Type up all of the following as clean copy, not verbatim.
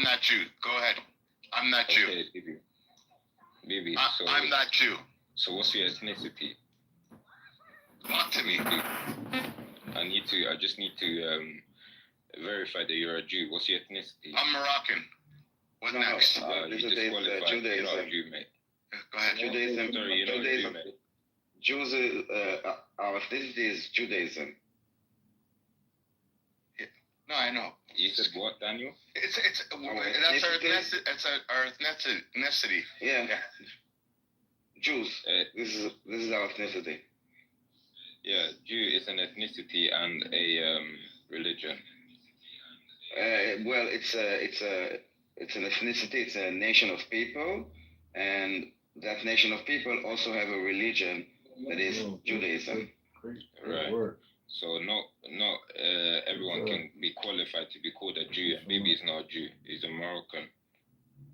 not Jew. Go ahead. I'm not Jew. Okay, Bibi. So I'm not Jew. So what's your ethnicity? Talk to me. I just need to verify that you're a Jew. What's your ethnicity? I'm Moroccan. What next? You disqualified. You're not a Jew, mate. Go ahead. Judaism. Sorry, you're not a Jew, mate. Jews, our ethnicity is Judaism. No, I know. You said what, Daniel? That's our ethnicity. Yeah. Jews. This is our ethnicity. Yeah, Jew is an ethnicity and a religion. Well, it's an ethnicity. It's a nation of people, and that nation of people also have a religion that is Judaism. Right. So not everyone can be qualified to be called a Jew. And Bibi is not a Jew. He's a Moroccan.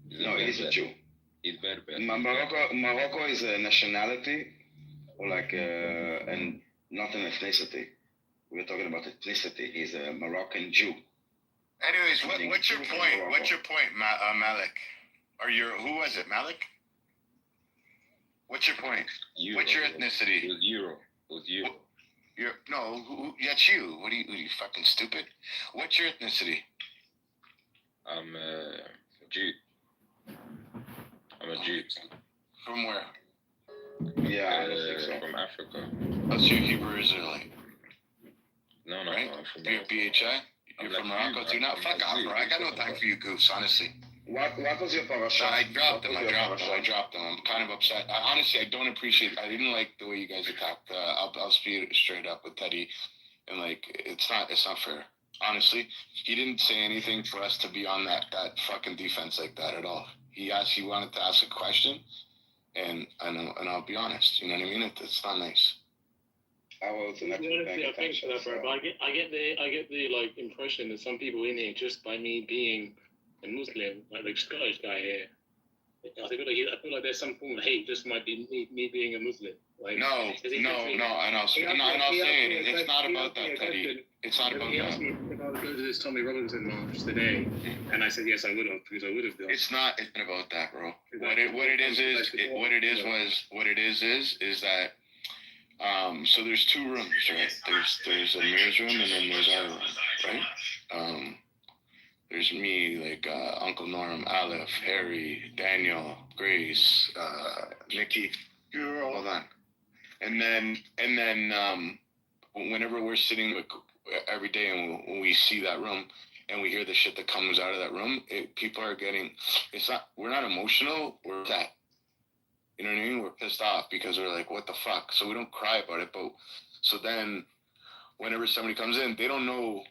He's a Jew. He's Berber. Morocco is a nationality, or and not an ethnicity. We're talking about ethnicity. He's a Moroccan Jew. Anyways, what's your point? What's your point, Malik? Who was it, Malik? What's your point? Euro. What's your ethnicity? It was Euro. That's you. What are you fucking stupid? What's your ethnicity? I'm a Jew. I'm a Jew. From where? Yeah, I don't think so. From Africa. That's your Hebrew Israelite. No, right? I'm from You're BHI? You're from Morocco too? No, fuck off, bro. I got no time for you goofs, honestly. What was your parasha? I dropped them. I'm kind of upset. Honestly, I don't appreciate. I didn't like the way you guys attacked. I'll speak straight up with Teddy, and it's not fair. Honestly, he didn't say anything for us to be on that fucking defense like that at all. He wanted to ask a question, and I'll be honest. You know what I mean? It's not nice. I think for that, bro. But I get the impression that some people in here, just by me being a Muslim, like the Scottish guy here, I feel like there's some form of hate just might be me being a Muslim. No, and I'll say it. It's not about that, Teddy. It's not about that. He asked me if I would go to this Tommy Robinson march today, and I said yes, I would have, because I would have done. It's not about that, bro. What it is that. So there's two rooms, right? There's Amir's room and then there's our room, right? There's me, Uncle Norm, Aleph, Harry, Daniel, Grace, Nikki. Hold on. And then whenever we're sitting every day and when we see that room and we hear the shit that comes out of that room, people are getting. We're not emotional. We're that. You know what I mean? We're pissed off because we're like, what the fuck? So we don't cry about it, but so then whenever somebody comes in, they don't know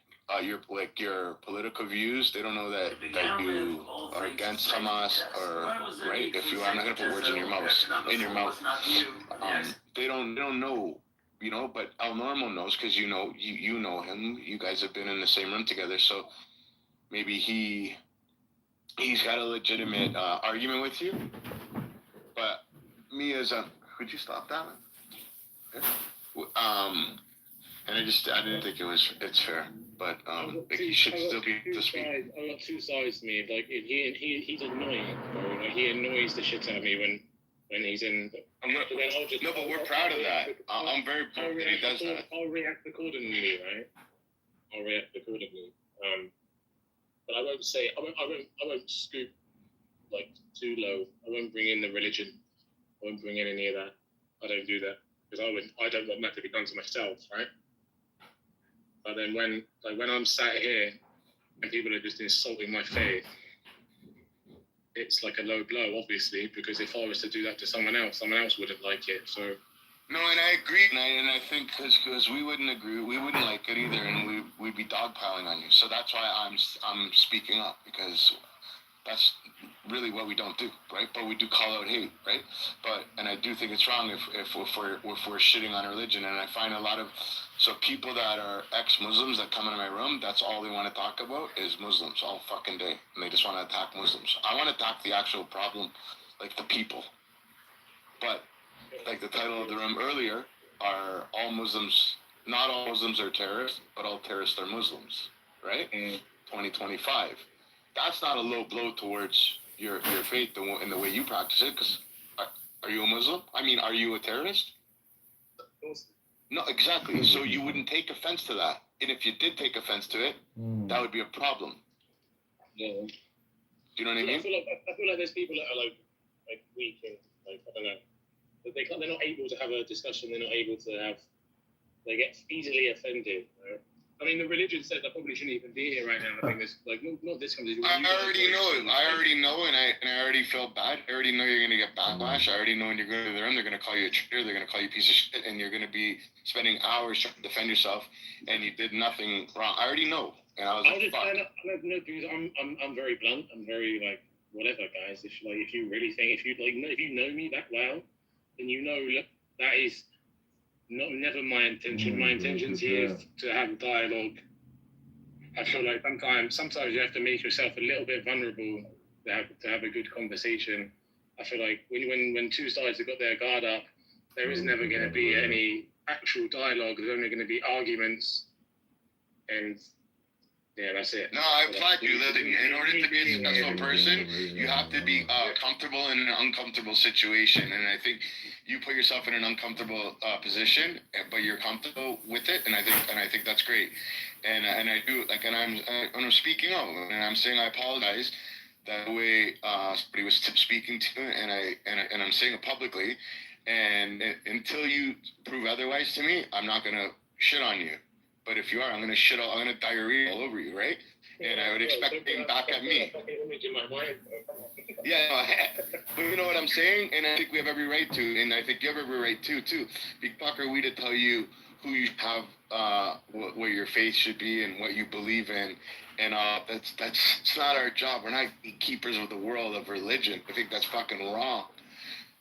your political views. They don't know that you are against Hamas or right. I'm not gonna put words in your mouth. They don't know, But El Normo knows because you know him. You guys have been in the same room together, so maybe he's got a legitimate argument with you, but. Me as could you stop that? And I didn't think it's fair, but he should still be to speak. I've got two sides to me. He's annoying. He annoys the shit out of me when he's in. But we're proud of that. I'm very proud that he does that. I'll react accordingly, right? But I won't say. I won't scoop too low. I won't bring in the religion. I won't bring in any of that. I don't do that because I don't want that to be done to myself, right? But then when I'm sat here and people are just insulting my faith, it's like a low blow, obviously, because if I was to do that to someone else wouldn't like it. So no, and I agree, and I think because we wouldn't agree, we wouldn't like it either, and we'd be dogpiling on you. So that's why I'm speaking up because. That's really what we don't do, right? But we do call out hate, right? And I do think it's wrong if we're shitting on religion. And I find a lot of people that are ex-Muslims that come into my room, that's all they want to talk about is Muslims all fucking day, and they just want to attack Muslims. I want to attack the actual problem, the people. But the title of the room earlier are all Muslims. Not all Muslims are terrorists, but all terrorists are Muslims, right? 2025. that's not a low blow towards your faith and the way you practice it. Because are you a Muslim? I mean, are you a terrorist? No, exactly. So you wouldn't take offense to that. And if you did take offense to it, that would be a problem. Yeah. Do you know what I mean? I feel like there's people that are like weak and like I don't know. They're not able to have a discussion. They're not able to have. They get easily offended. Right? I mean, the religion said I probably shouldn't even be here right now. I think there's like not this conversation. I already know, and I already felt bad. I already know you're gonna get backlash. I already know when you're going to the room, they're gonna call you a traitor. They're gonna call you a piece of shit, and you're gonna be spending hours trying to defend yourself, and you did nothing wrong. I already know, and I was like, fuck. I'm very blunt. I'm very like whatever, guys. If you really think if you know me that well, then you know look, that is. Never my intention. My intention's here to have dialogue. I feel like sometimes you have to make yourself a little bit vulnerable to have a good conversation. I feel like when two sides have got their guard up, there is never going to be any actual dialogue. There's only going to be arguments, and yeah, that's it. No, I applaud you. Listen, in order to be a successful person, you have to be comfortable in an uncomfortable situation, and I think you put yourself in an uncomfortable position, but you're comfortable with it, and I think that's great. And I do like, and I'm speaking out, and I'm saying I apologize that the way somebody was speaking to, and I'm saying it publicly, and until you prove otherwise to me, I'm not gonna shit on you. But if you are, I'm gonna diarrhea all over you, right? And I would expect being back at me. Yeah, but you know what I'm saying? And I think we have every right to, and I think you have every right to, too. Big fuck are we to tell you who you have, what your faith should be and what you believe in. And that's it's not our job. We're not keepers of the world of religion. I think that's fucking wrong.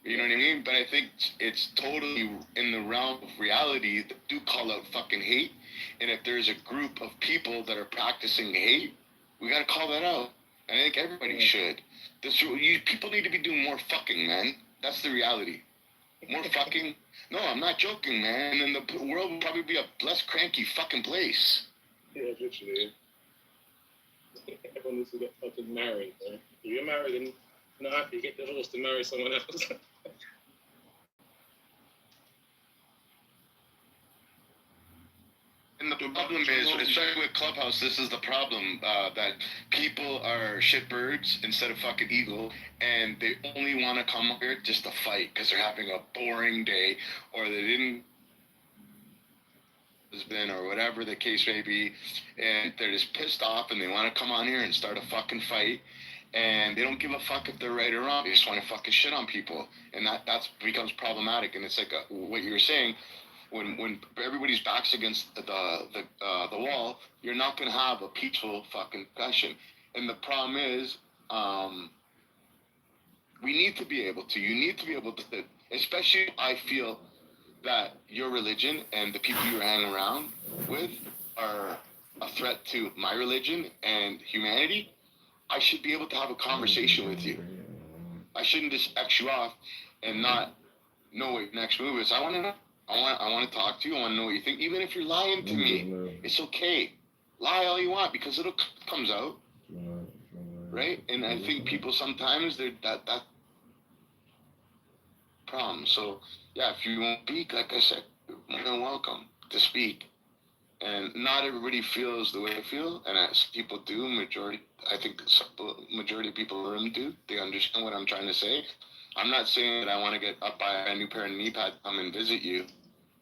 You know what I mean? But I think it's totally in the realm of reality that do call out fucking hate. And if there's a group of people that are practicing hate, we gotta call that out. And I think everybody should. People need to be doing more fucking, man. That's the reality. More fucking. No, I'm not joking, man. And then the world would probably be a less cranky fucking place. Yeah, literally. Everyone needs to get fucking married, man. If you're married and not happy, get divorced and marry someone else. And the problem is, especially with Clubhouse, this is the problem, that people are shitbirds instead of fucking eagle, and they only want to come here just to fight because they're having a boring day, or they didn't husband, or whatever the case may be, and they're just pissed off, and they want to come on here and start a fucking fight, and they don't give a fuck if they're right or wrong. They just want to fucking shit on people, and that becomes problematic. And it's like what you were saying. When everybody's backs against the wall, you're not gonna have a peaceful fucking discussion. And the problem is, we need to be able to. You need to be able to. Especially, I feel that your religion and the people you're hanging around with are a threat to my religion and humanity. I should be able to have a conversation with you. I shouldn't just X you off and not know what your next move is. I want to know. I want to talk to you. I want to know what you think. Even if you're lying to me, it's okay. Lie all you want because it comes out, right? And I think people sometimes they're that problem. So yeah, if you won't speak, like I said, you're more than welcome to speak. And not everybody feels the way I feel, and as people do, I think the majority of people in the room do. They understand what I'm trying to say. I'm not saying that I want to get up by a new pair of knee pads, come and visit you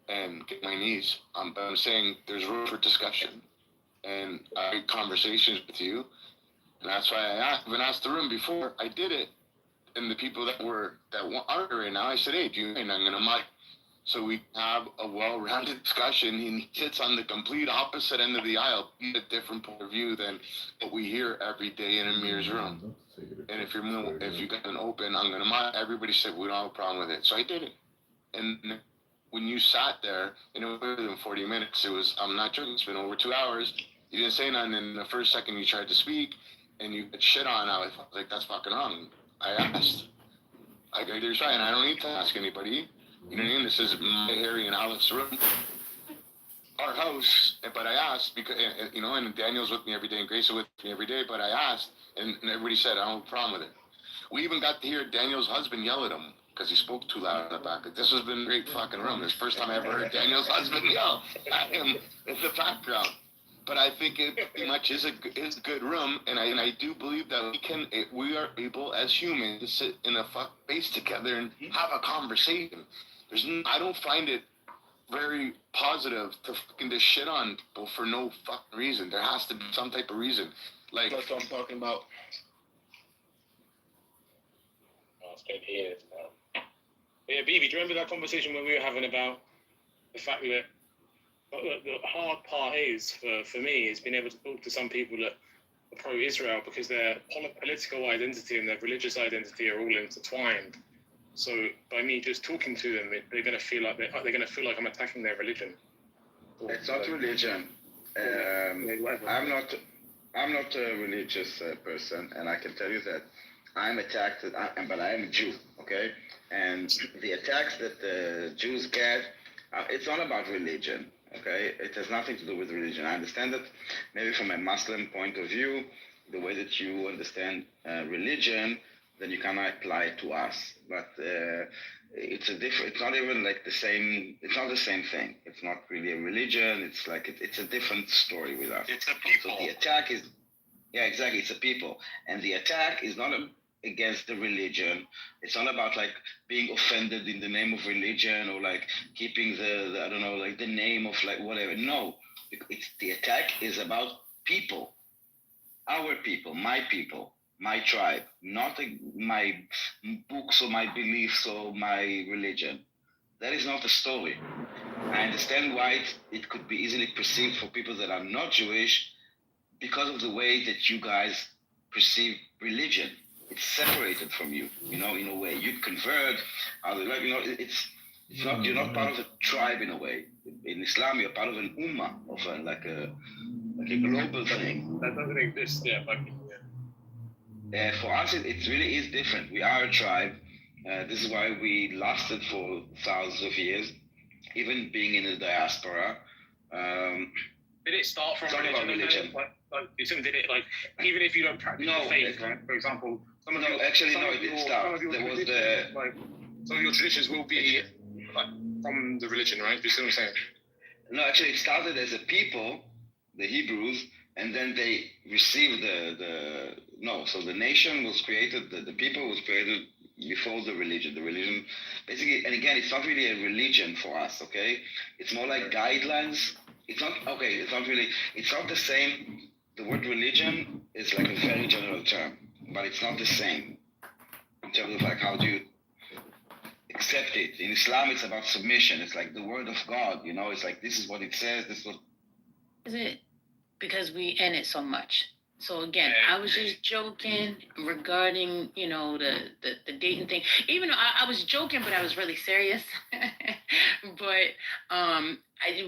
and get my knees. But I'm saying there's room for discussion, and I had conversations with you, and that's why I've been asked the room before. I did it, and the people that aren't right now, I said, hey, do you? And I'm gonna mic. So we have a well-rounded discussion. He sits on the complete opposite end of the aisle, a different point of view than what we hear every day in Amir's room. And if you got an open, I'm gonna mic. Everybody said we don't have a problem with it, so I did it. And when you sat there, and it was more than 40 minutes, I'm not joking, it's been over 2 hours, you didn't say nothing, and the first second you tried to speak, and you got shit on, I was like, that's fucking wrong. I asked. I got your side, and I don't need to ask anybody. You know what I mean? This is my, Harry, and Alex's room. Our house, but I asked, because, and Daniel's with me every day, and Grace is with me every day, but I asked, and everybody said, I don't have a problem with it. We even got to hear Daniel's husband yell at him because he spoke too loud in the back. This has been a great fucking room. It's the first time I ever heard Daniel's husband yell at him in the background. But I think it pretty much is a good room, and I do believe that we are able as humans to sit in a space together and have a conversation. I don't find it very positive to fucking just shit on people for no fucking reason. There has to be some type of reason. Like that's what I'm talking about. Oh, it's been years now. Yeah, BB, do you remember that conversation when we were having about the fact that the hard part is for me is being able to talk to some people that are pro-Israel because their political identity and their religious identity are all intertwined. So by me just talking to them, they're going to feel like I'm attacking their religion. It's not religion. I'm not a religious person, and I can tell you that I'm attacked, but I am a Jew, okay? And the attacks that the Jews get, it's not about religion, okay? It has nothing to do with religion. I understand that maybe from a Muslim point of view, the way that you understand religion, then you cannot apply it to us. But it's not even like the same, it's not the same thing. It's not really a religion. It's like, it's a different story with us. It's a people. So the attack is, yeah, exactly, it's a people. And the attack is not against the religion. It's not about like being offended in the name of religion or like keeping the I don't know, like the name of like whatever. No, the attack is about people, our people, my tribe, not my books or my beliefs or my religion. That is not the story. I understand why it could be easily perceived for people that are not Jewish because of the way that you guys perceive religion. It's separated from you, in a way. You convert, it's not, you're not part of a tribe in a way. In Islam, you're part of an ummah, of like a global thing. That doesn't exist, yeah. For us, it really is different. We are a tribe. This is why we lasted for thousands of years, even being in the diaspora. Did it start from religion? Did it like even if you don't practice the faith, right? For example, some of your traditions will be like from the religion, right? You see what I'm saying? No, actually, it started as a people, the Hebrews, and then they received So the nation was created, the people was created before the religion. The religion, basically, and again, it's not really a religion for us, okay? It's more like guidelines. It's not the same. The word religion is like a very general term, but it's not the same in terms of like how do you accept it. In Islam, it's about submission. It's like the word of God, it's like this is what it says, this is what... Is it because we end it so much? So again, I was just joking regarding, the dating thing. Even though I was joking, but I was really serious. But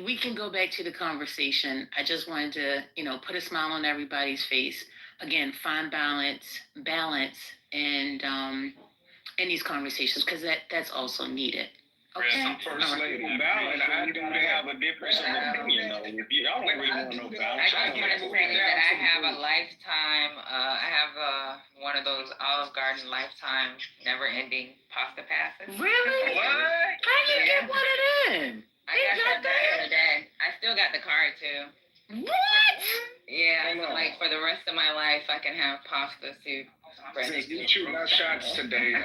we can go back to the conversation. I just wanted to, put a smile on everybody's face. Again, find balance, and in these conversations, because that's also needed. Okay. First lady, balance. I do have a difference of opinion, though. If y'all don't really want no balance, I just want to say that I have a lifetime. I have one of those Olive Garden lifetime, never-ending pasta passes. Really? What? How you get one of them? I got that the other day. I still got the card too. What? Yeah, so like for the rest of my life, I can have pasta soup. Since we shooting our shots today,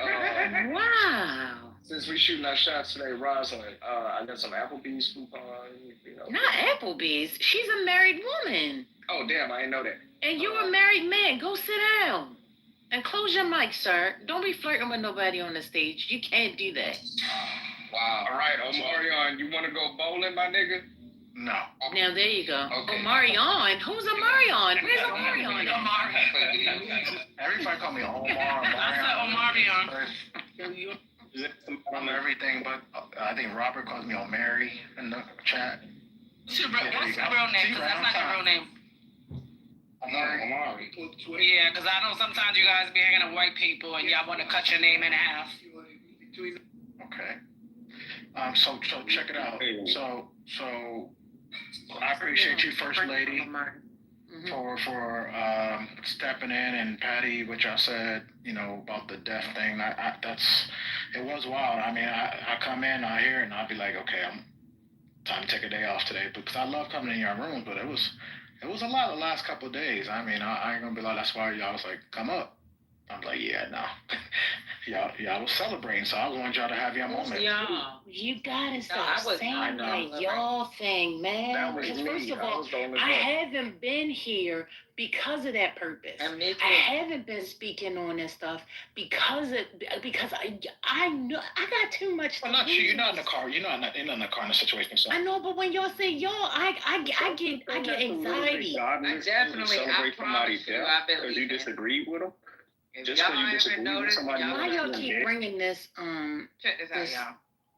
wow. Since we shooting our shots today, Rosalind, I got some Applebee's coupon. Not Applebee's. She's a married woman. Oh damn, I didn't know that. And you're a married man. Go sit down and close your mic, sir. Don't be flirting with nobody on the stage. You can't do that. Wow. All right, Omarion, you want to go bowling, my nigga? No. Now there you go. Okay. Omarion? Who's Omarion? Where's Omarion? Everybody call me Omar. I said Omarion. On everything, but I think Robert calls me Omari in the chat. What's your real name? Because that's not your real name. Omari. Yeah, because I know sometimes you guys be hanging with white people and y'all want to cut your name in half. Okay. So check it out. So I appreciate you, First Lady. for stepping in, and Patty, which I said, about the deaf thing. It was wild. I mean, I come in, I hear it, and I'll be like, okay, I'm time to take a day off today, because I love coming in your rooms, but it was a lot the last couple of days. I mean, I ain't gonna be like, that's why y'all was like, come up. I'm like, yeah, no. y'all was celebrating, so I want y'all to have your moment. You gotta stop saying that y'all thing, man. Because first of all, I haven't been here because of that purpose. I haven't been speaking on this stuff because I know I got too much. Well, not you. You're not in the car. You're not in the car in a situation. So. I know, but when y'all say y'all, I get anxiety. I definitely, I promise you, I've been leaving. You disagreed with them? If y'all haven't noticed, why y'all keep bringing this check this out, y'all.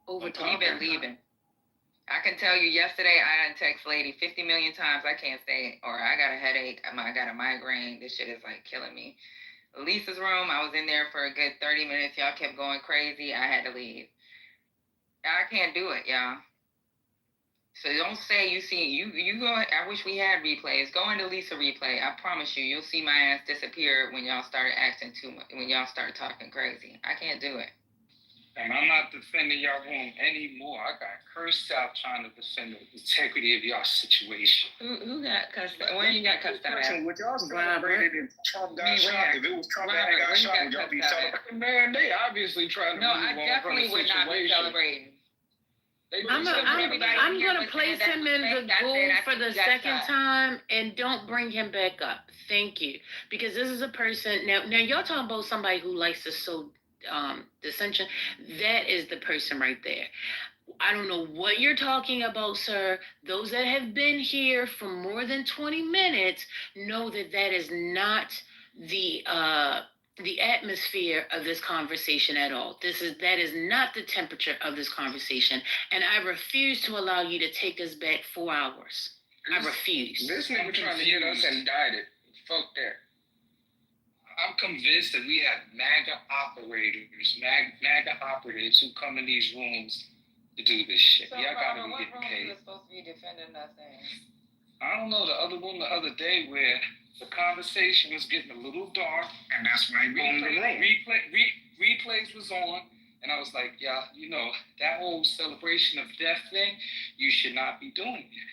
Over We've been leaving. I can tell you, yesterday I done text lady 50 million times. I can't stay, or I got a headache. I got a migraine. This shit is like killing me. Lisa's room, I was in there for a good 30 minutes. Y'all kept going crazy. I had to leave. I can't do it, y'all. So don't say you see you go. I wish we had replays. Go into Lisa replay. I promise you, you'll see my ass disappear when y'all start acting too much. When y'all start talking crazy, I can't do it. And I'm not defending y'all room anymore. I got cursed out trying to defend the integrity of y'all situation. Who got cussed out? When you got cussed out? What y'all celebrated if Trump got shot? If it was Trump that got shot, would y'all be celebrating? Man, they obviously trying to. No, I definitely would not be celebrating. I'm gonna place him in the goal for the second time, and don't bring him back up. Thank you, because this is a person. Now y'all talking about somebody who likes to sow dissension. That is the person right there. I don't know what you're talking about, sir. Those that have been here for more than 20 minutes know that is not the atmosphere of this conversation at all. That is not the temperature of this conversation, and I refuse to allow you to take us back 4 hours. I refuse. This nigga trying to get us indicted. Fuck that. I'm convinced that we have MAGA operatives who come in these rooms to do this shit. So y'all gotta be getting paid. What room supposed to be defending us in? I don't know, the other room the other day where the conversation was getting a little dark, and that's why replays was on, and I was like, yeah, that whole celebration of death thing, you should not be doing it.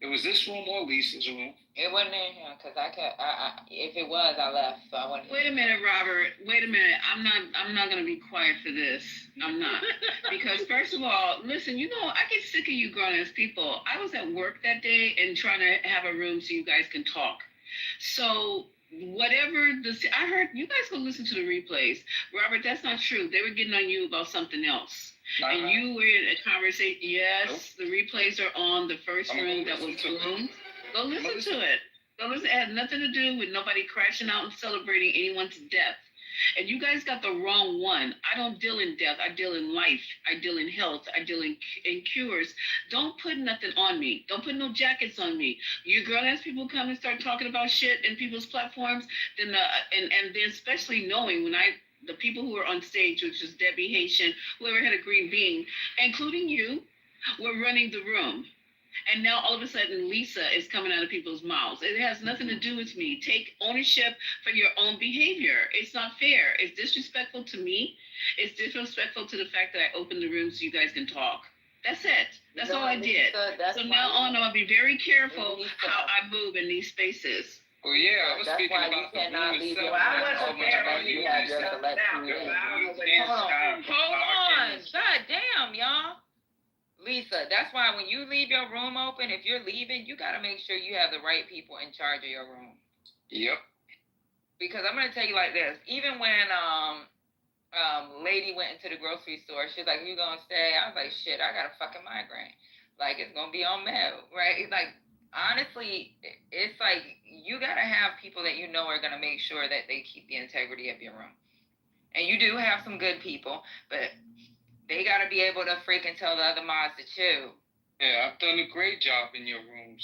It was this room or Lisa's room. It wasn't in here, because if it was, I left, so I wouldn't. Wait a minute, Robert. Wait a minute. I'm not going to be quiet for this. I'm not. Because first of all, listen, I get sick of you grown-ass people. I was at work that day and trying to have a room so you guys can talk. So whatever I heard, you guys go listen to the replays. Robert, that's not true. They were getting on you about something else. And you were in a conversation. Yes, nope. The replays are on the first room that was bloomed. Go listen to it. Go listen. It had nothing to do with nobody crashing out and celebrating anyone's death. And you guys got the wrong one. I don't deal in death. I deal in life. I deal in health. I deal in cures. Don't put nothing on me. Don't put no jackets on me. You grown-ass people come and start talking about shit in people's platforms, then and then especially knowing when the people who were on stage, which was Debbie, Haitian, whoever had a green bean, including you, were running the room. And now all of a sudden Lisa is coming out of people's mouths. It has nothing to do with me. Take ownership for your own behavior. It's not fair. It's disrespectful to me. It's disrespectful to the fact that I opened the room so you guys can talk. That's it. That's all I did. So now on, I'm going to be very careful how I move in these spaces. Well, yeah, I was speaking about you cannot leave your I wasn't there when you had just let you in. Hold on. God damn, y'all. Lisa, that's why when you leave your room open, if you're leaving, you got to make sure you have the right people in charge of your room. Yep. Because I'm going to tell you like this. Even when lady went into the grocery store, she's like, you going to stay? I was like, shit, I got a fucking migraine. Like, it's going to be on med, right? It's like, honestly, it's like you got to have people that are going to make sure that they keep the integrity of your room. And you do have some good people, but they got to be able to freaking tell the other mods to chill. Yeah, I've done a great job in your rooms.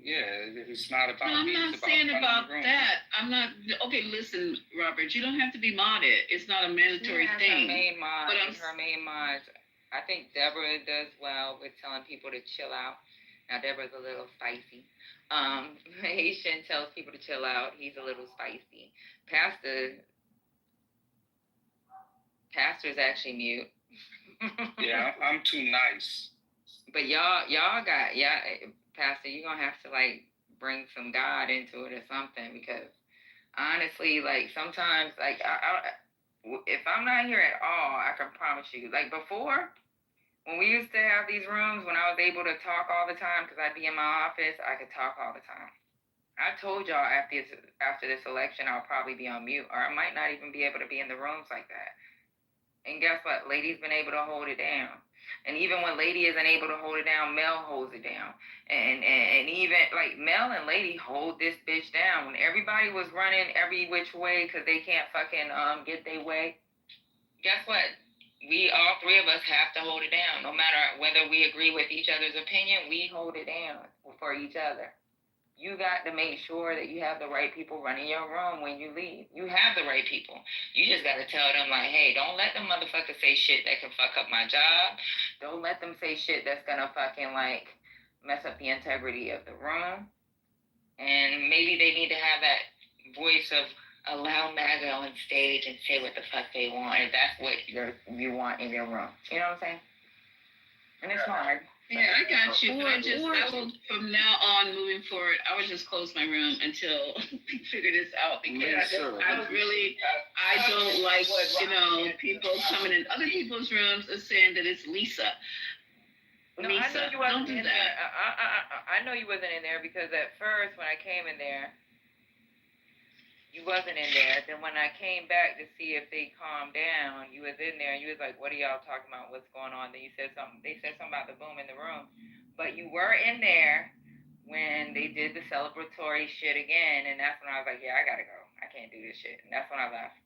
It's not about I'm not saying about that. I'm not. Okay, listen, Robert, you don't have to be modded. It's not a mandatory thing. Her main mods. I think Deborah does well with telling people to chill out. Now, Deborah's a little spicy. Haitian tells people to chill out. He's a little spicy. Pastor's actually mute. Yeah, I'm too nice. But y'all got Pastor. You're gonna have to like bring some God into it or something, because honestly, like sometimes, like if I'm not here at all, I can promise you, like before, when we used to have these rooms, when I was able to talk all the time, because I'd be in my office, I could talk all the time. I told y'all after this election, I'll probably be on mute, or I might not even be able to be in the rooms like that. And guess what? Lady's been able to hold it down. And even when Lady isn't able to hold it down, Mel holds it down. And even like Mel and Lady hold this bitch down. When everybody was running every which way because they can't fucking get their way, guess what? We, all three of us, have to hold it down. No matter whether we agree with each other's opinion, we hold it down for each other. You got to make sure that you have the right people running your room when you leave. You have the right people. You just got to tell them, like, hey, don't let them motherfuckers say shit that can fuck up my job. Don't let them say shit that's going to fucking, like, mess up the integrity of the room. And maybe they need to have that voice of allow MAGA on stage and say what the fuck they want, if that's what you want in your room. You know what I'm saying? And it's hard. Yeah, I got you. But I will, from now on, moving forward, I would just close my room until we figure this out, because I don't like, people coming in other people's rooms and saying that it's Lisa. No, Lisa, I know you wasn't don't do in that. there. I know you wasn't in there, because at first when I came in there, you wasn't in there. Then when I came back to see if they calmed down, you was in there and you was like, what are y'all talking about? What's going on? Then you said something. They said something about the boom in the room. But you were in there when they did the celebratory shit again. And that's when I was like, yeah, I got to go. I can't do this shit. And that's when I left.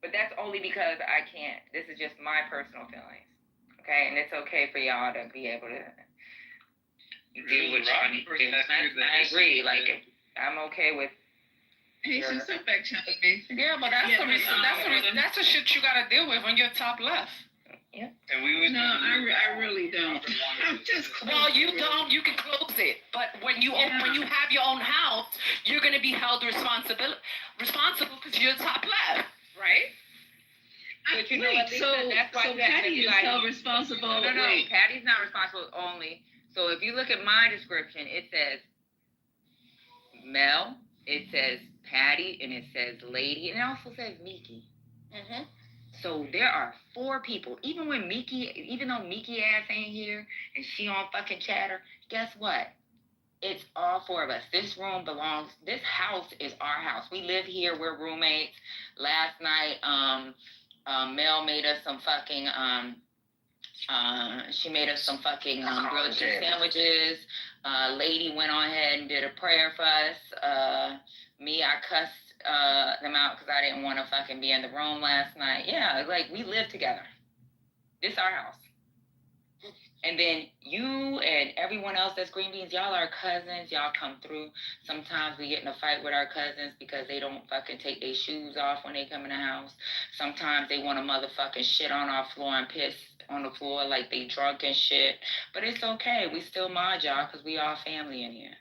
But that's only because I can't. This is just my personal feelings. Okay? And it's okay for y'all to be able to do what y'all need to do. I agree. Like, I'm okay with. Hey, so stop back telling me. Yeah, but that's the shit you gotta deal with when you're top left. Yeah. And we would. No, I really don't. I'm just. Well, you don't. You can close it, but when you have your own house, you're gonna be held responsible because you're top left, right? But you know what, Lisa, that's why Patty is held responsible. No, Patty's not responsible only. So if you look at my description, it says Mel, it says Patty, and it says Lady, and it also says Miki. Mm-hmm. So there are 4 people. Even though Miki ass ain't here and she on fucking chatter, guess what? It's all 4 of us. This house is our house. We live here. We're roommates. Last night, Mel made us some fucking grilled cheese sandwiches. Lady went on ahead and did a prayer for us. I cussed them out because I didn't want to fucking be in the room last night. Yeah, like, we live together. This our house. And then you and everyone else that's green beans, y'all are cousins. Y'all come through. Sometimes we get in a fight with our cousins because they don't fucking take their shoes off when they come in the house. Sometimes they want to motherfucking shit on our floor and piss on the floor like they drunk and shit. But it's okay. We still mod y'all because we all family in here.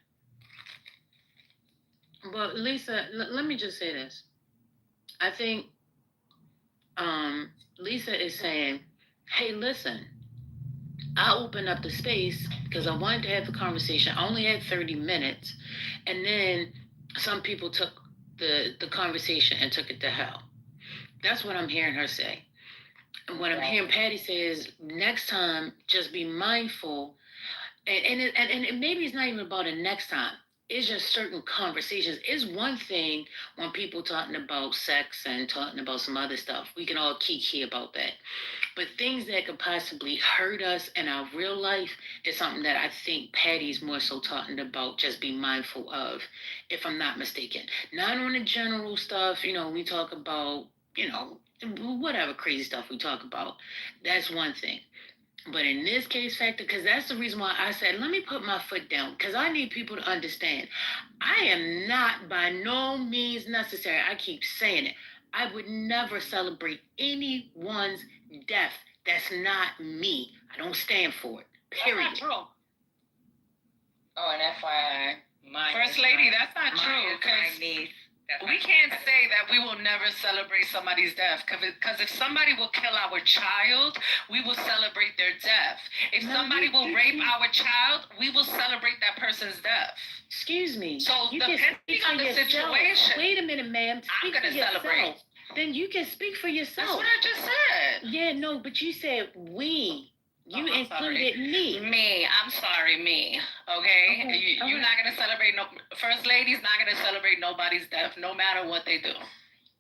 But Lisa, let me just say this. I think Lisa is saying, hey, listen, I opened up the space because I wanted to have a conversation. I only had 30 minutes. And then some people took the conversation and took it to hell. That's what I'm hearing her say. And what I'm hearing Patty say is, next time, just be mindful. And maybe it's not even about a next time. It's just certain conversations. It's one thing when people talking about sex and talking about some other stuff. We can all kiki about that. But things that could possibly hurt us in our real life is something that I think Patty's more so talking about, just be mindful of, if I'm not mistaken. Not on the general stuff, we talk about, whatever crazy stuff we talk about. That's one thing. But in this case factor, because that's the reason why I said, let me put my foot down, because I need people to understand. I am not by no means necessary. I keep saying it. I would never celebrate anyone's death. That's not me. I don't stand for it. Period. That's not true. Oh, and FYI, First Lady, that's not true. My niece. We can't say that we will never celebrate somebody's death, because if somebody will kill our child, we will celebrate their death. If somebody will rape our child, we will celebrate that person's death. Excuse me. So You depending can speak on for the yourself. situation, Wait a minute, ma'am. I'm Speak gonna for yourself. celebrate. Then you can speak for yourself. That's what I just said. Yeah, no, but you said we. You I'm included me. Me, I'm sorry, me. Okay, you're not gonna celebrate. No, First Lady's not gonna celebrate nobody's death, no matter what they do.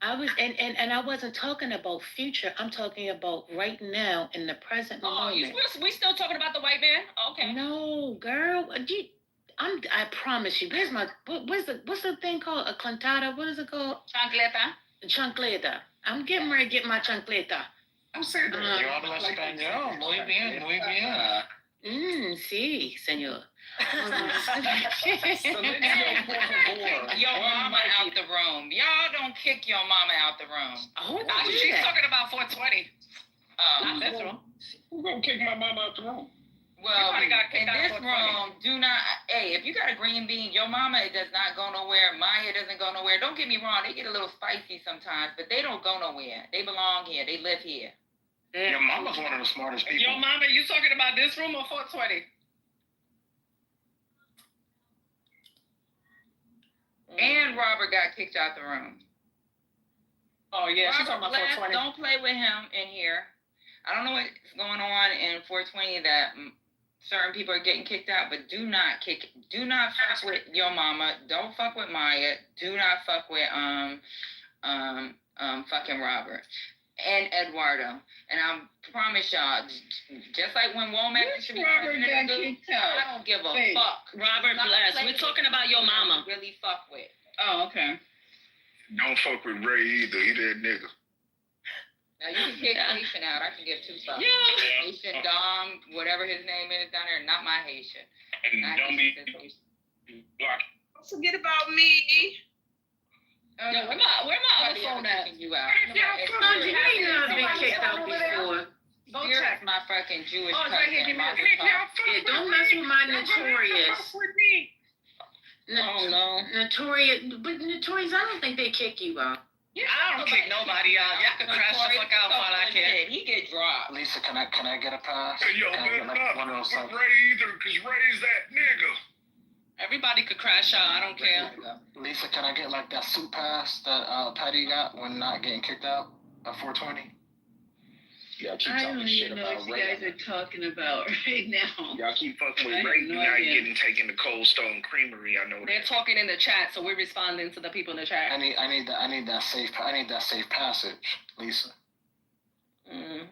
I was and I wasn't talking about future. I'm talking about right now in the present moment. We still talking about the white man? Okay. No, girl. I promise you. What's the thing called? A clantada? What is it called? Chancleta. Chancleta. I'm getting ready to get my chancleta. I'm saying that. Yo hablo español. Muy bien, muy bien. Sí, señor. Your mama out the room. Y'all don't kick your mama out the room. She's talking about 420. Not this room. Who's gonna kick my mama out the room? Well, probably got kicked in out this of 420. room, do not. Hey, if you got a green bean, your mama does not go nowhere. Maya doesn't go nowhere. Don't get me wrong; they get a little spicy sometimes, but they don't go nowhere. They belong here. They live here. Your mama's one of the smartest people. Your mama, you talking about this room or 420? And Robert got kicked out the room. Oh yeah, she's talking Robert about 420. Don't play with him in here. I don't know what's going on in 420 that certain people are getting kicked out, but do not fuck with your mama. Don't fuck with Maya. Do not fuck with fucking Robert and Eduardo. And I promise y'all, just like when Womack should be Robert got kicked out. I don't give a Wait. fuck. Robert Bless. We're talking about your mama. Really fuck with. Oh, okay. Don't fuck with Ray either. He that nigga. Now you can kick Haitian out. I can give two fucks. Yeah. Haitian Dom, whatever his name is down there, not my Haitian. And Not don't be Haitian. blocked. Don't forget about me. Yeah, where my other phone at? You out. Sandra, you ain't never been kicked out before. Go You're check. my fucking Jewish Oh, it's right here. cousin. Give me my the- Yeah, don't mess with my notorious. Oh no. Notorious, I don't think they kick you out. I don't kick nobody out. Y'all can crash the fuck out while I can. He get dropped. Lisa, can I get a pass? Hey, yo, Can I better get like one of those not like, Ray either, because Ray's that nigga. Everybody could crash out. I don't care. Lisa, can I get like that suit pass that Patty got when not getting kicked out at 420? Y'all keep I don't even know what you guys are talking about right now. Y'all keep fucking I with have Ray. no Now idea. you're getting taken to Cold Stone Creamery. I know They're that. talking in the chat, so we're responding to the people in the chat. I need that safe passage, Lisa. Mm.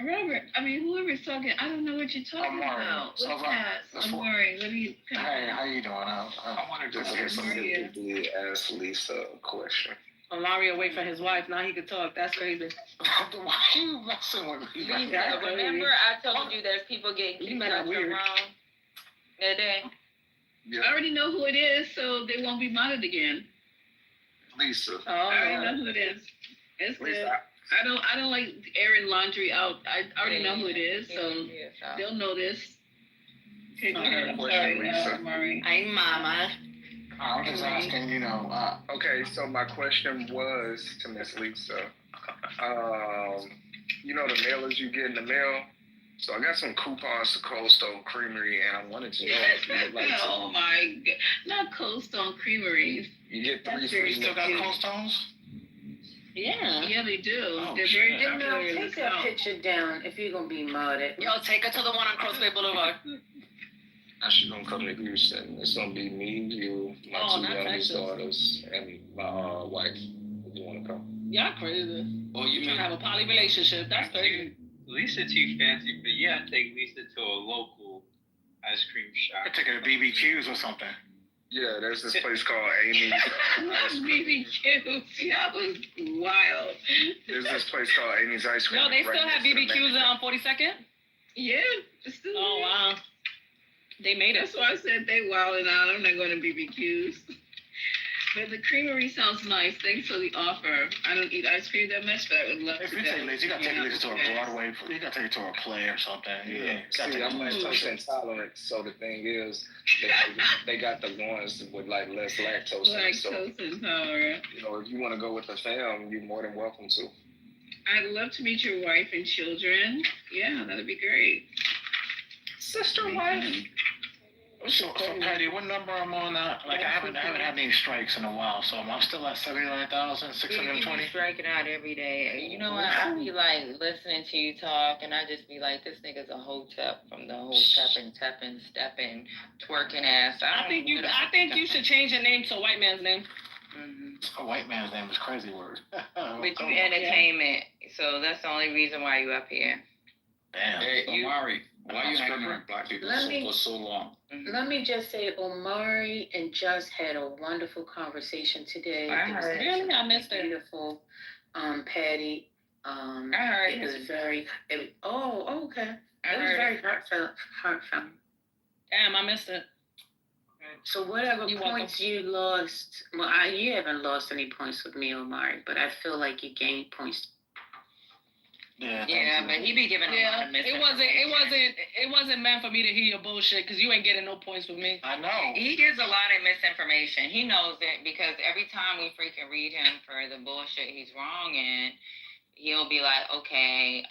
Robert, whoever's talking, I don't know what you're talking Amari. about. So What's if I- that? that's I'm what- worried. What are you? Hey, how you doing? I wanted to hear something. specifically ask Lisa a question. Mario wait for his wife. Now he can talk. That's crazy. Why are you messing with me? Lisa, remember I told you there's people getting You kicked men are out the weird. room that day? I already know who it is, so they won't be modded again. Lisa. Oh, I already know who it is. It's good. Lisa, I don't like airing laundry out. I already know who it is, so they'll know this. Okay, go ahead. I'm sorry, Lisa. Mari. I'm mama. I'm just asking, okay, so my question was to Miss Lisa. You know the mailers you get in the mail? So I got some coupons to Cold Stone Creamery, and I wanted to know if you would like to. Oh my God! Not Cold Stone Creamery. You get three That's free very still got cute. Cold Stones? Yeah. Yeah, they do. Oh, They're very shit. popular in the Take that South. picture down if you're gonna be modded. Yo, take her to the one on Crossway Boulevard. Actually gonna come to Houston. It's gonna be me, you, my Oh, two not youngest Texas. daughters, and my wife. If you wanna come. Y'all crazy. Well, you Trying to mean have a poly relationship. That's crazy. Lisa too fancy, but yeah, take Lisa to a local ice cream I shop. take her to BBQs or something. Yeah, there's this place called Amy's. Ice Cream. BBQ. That was wild. There's this place called Amy's Ice Cream. Yo, they right still have next to the BBQs Mexican. on 42nd? Yeah. It's still Oh, wow. They made it. That's why I said they wilding out. I'm not going to BBQs. But the creamery sounds nice. Thanks for the offer. I don't eat ice cream that much, but I would love If to. you take Liz, you gotta take Liz to a Broadway. You gotta take her to a play or something. Yeah, gotta see, take I'm her to lactose intolerant, so the thing is, they got the ones with like less lactose in it. So, Lactose intolerant. you know, if you want to go with the fam, you're more than welcome to. I'd love to meet your wife and children. Yeah, that'd be great. Sister wife. So Patty, what number I'm on now? Like I haven't had any strikes in a while, so I'm still at 79,620. You be striking out every day. You know what? I be like listening to you talk, and I just be like, this nigga's a hotep from the whole tepping, stepping, twerking ass. I think you should change your name to a white man's name. Mm-hmm. A white man's name is a crazy word. But you entertainment, so that's the only reason why you up here. Damn. Hey, Omari, why you hanging around black people for so long? Let me just say, Omari and Just had a wonderful conversation today. I heard. Really, I missed it. Beautiful, Patty. I heard. It was very. Okay. It was heard very heartfelt. Damn, I missed it. So whatever You're points welcome. you lost, you haven't lost any points with me, Omari, but I feel like you gained points. Yeah, but he be giving a lot of it wasn't meant for me to hear your bullshit because you ain't getting no points with me. I know. He gives a lot of misinformation. He knows it because every time we freaking read him for the bullshit he's wrong in, he'll be like, okay,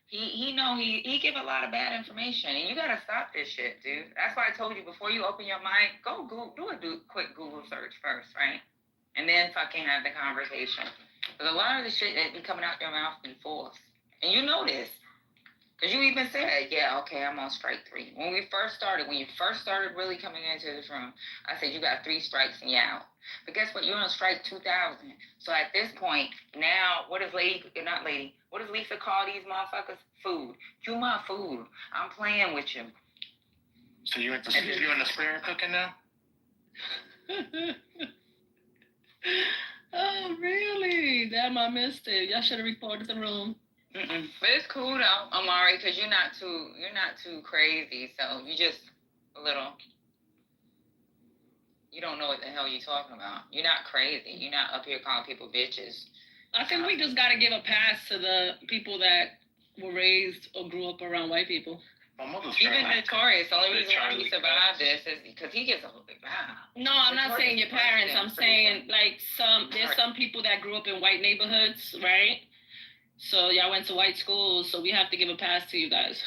He know he give a lot of bad information, and you gotta stop this shit, dude. That's why I told you before you open your mic, go Google, do a quick Google search first, right? And then fucking have the conversation. Because a lot of the shit that be coming out your mouth been false. And you know this. Because you even said, yeah, okay, I'm on strike 3. When you first started really coming into this room, I said, you got 3 strikes and you're out. But guess what? You're on strike 2,000. So at this point, now, what does Lisa call these motherfuckers? Food. You my food. I'm playing with you. So you in the spirit cooking now? Oh, really? Damn, I missed it. Y'all should have reported the room. But it's cool though, Omari, because you're not too crazy. So you just a little. You don't know what the hell you're talking about. You're not crazy. You're not up here calling people bitches. I think we just gotta give a pass to the people that were raised or grew up around white people. Even Notorious, the only reason why he survived this is because he gets a little bit mad. No, I'm not saying your parents. I'm saying like there's some people that grew up in white neighborhoods, right? So y'all went to white schools, so we have to give a pass to you guys.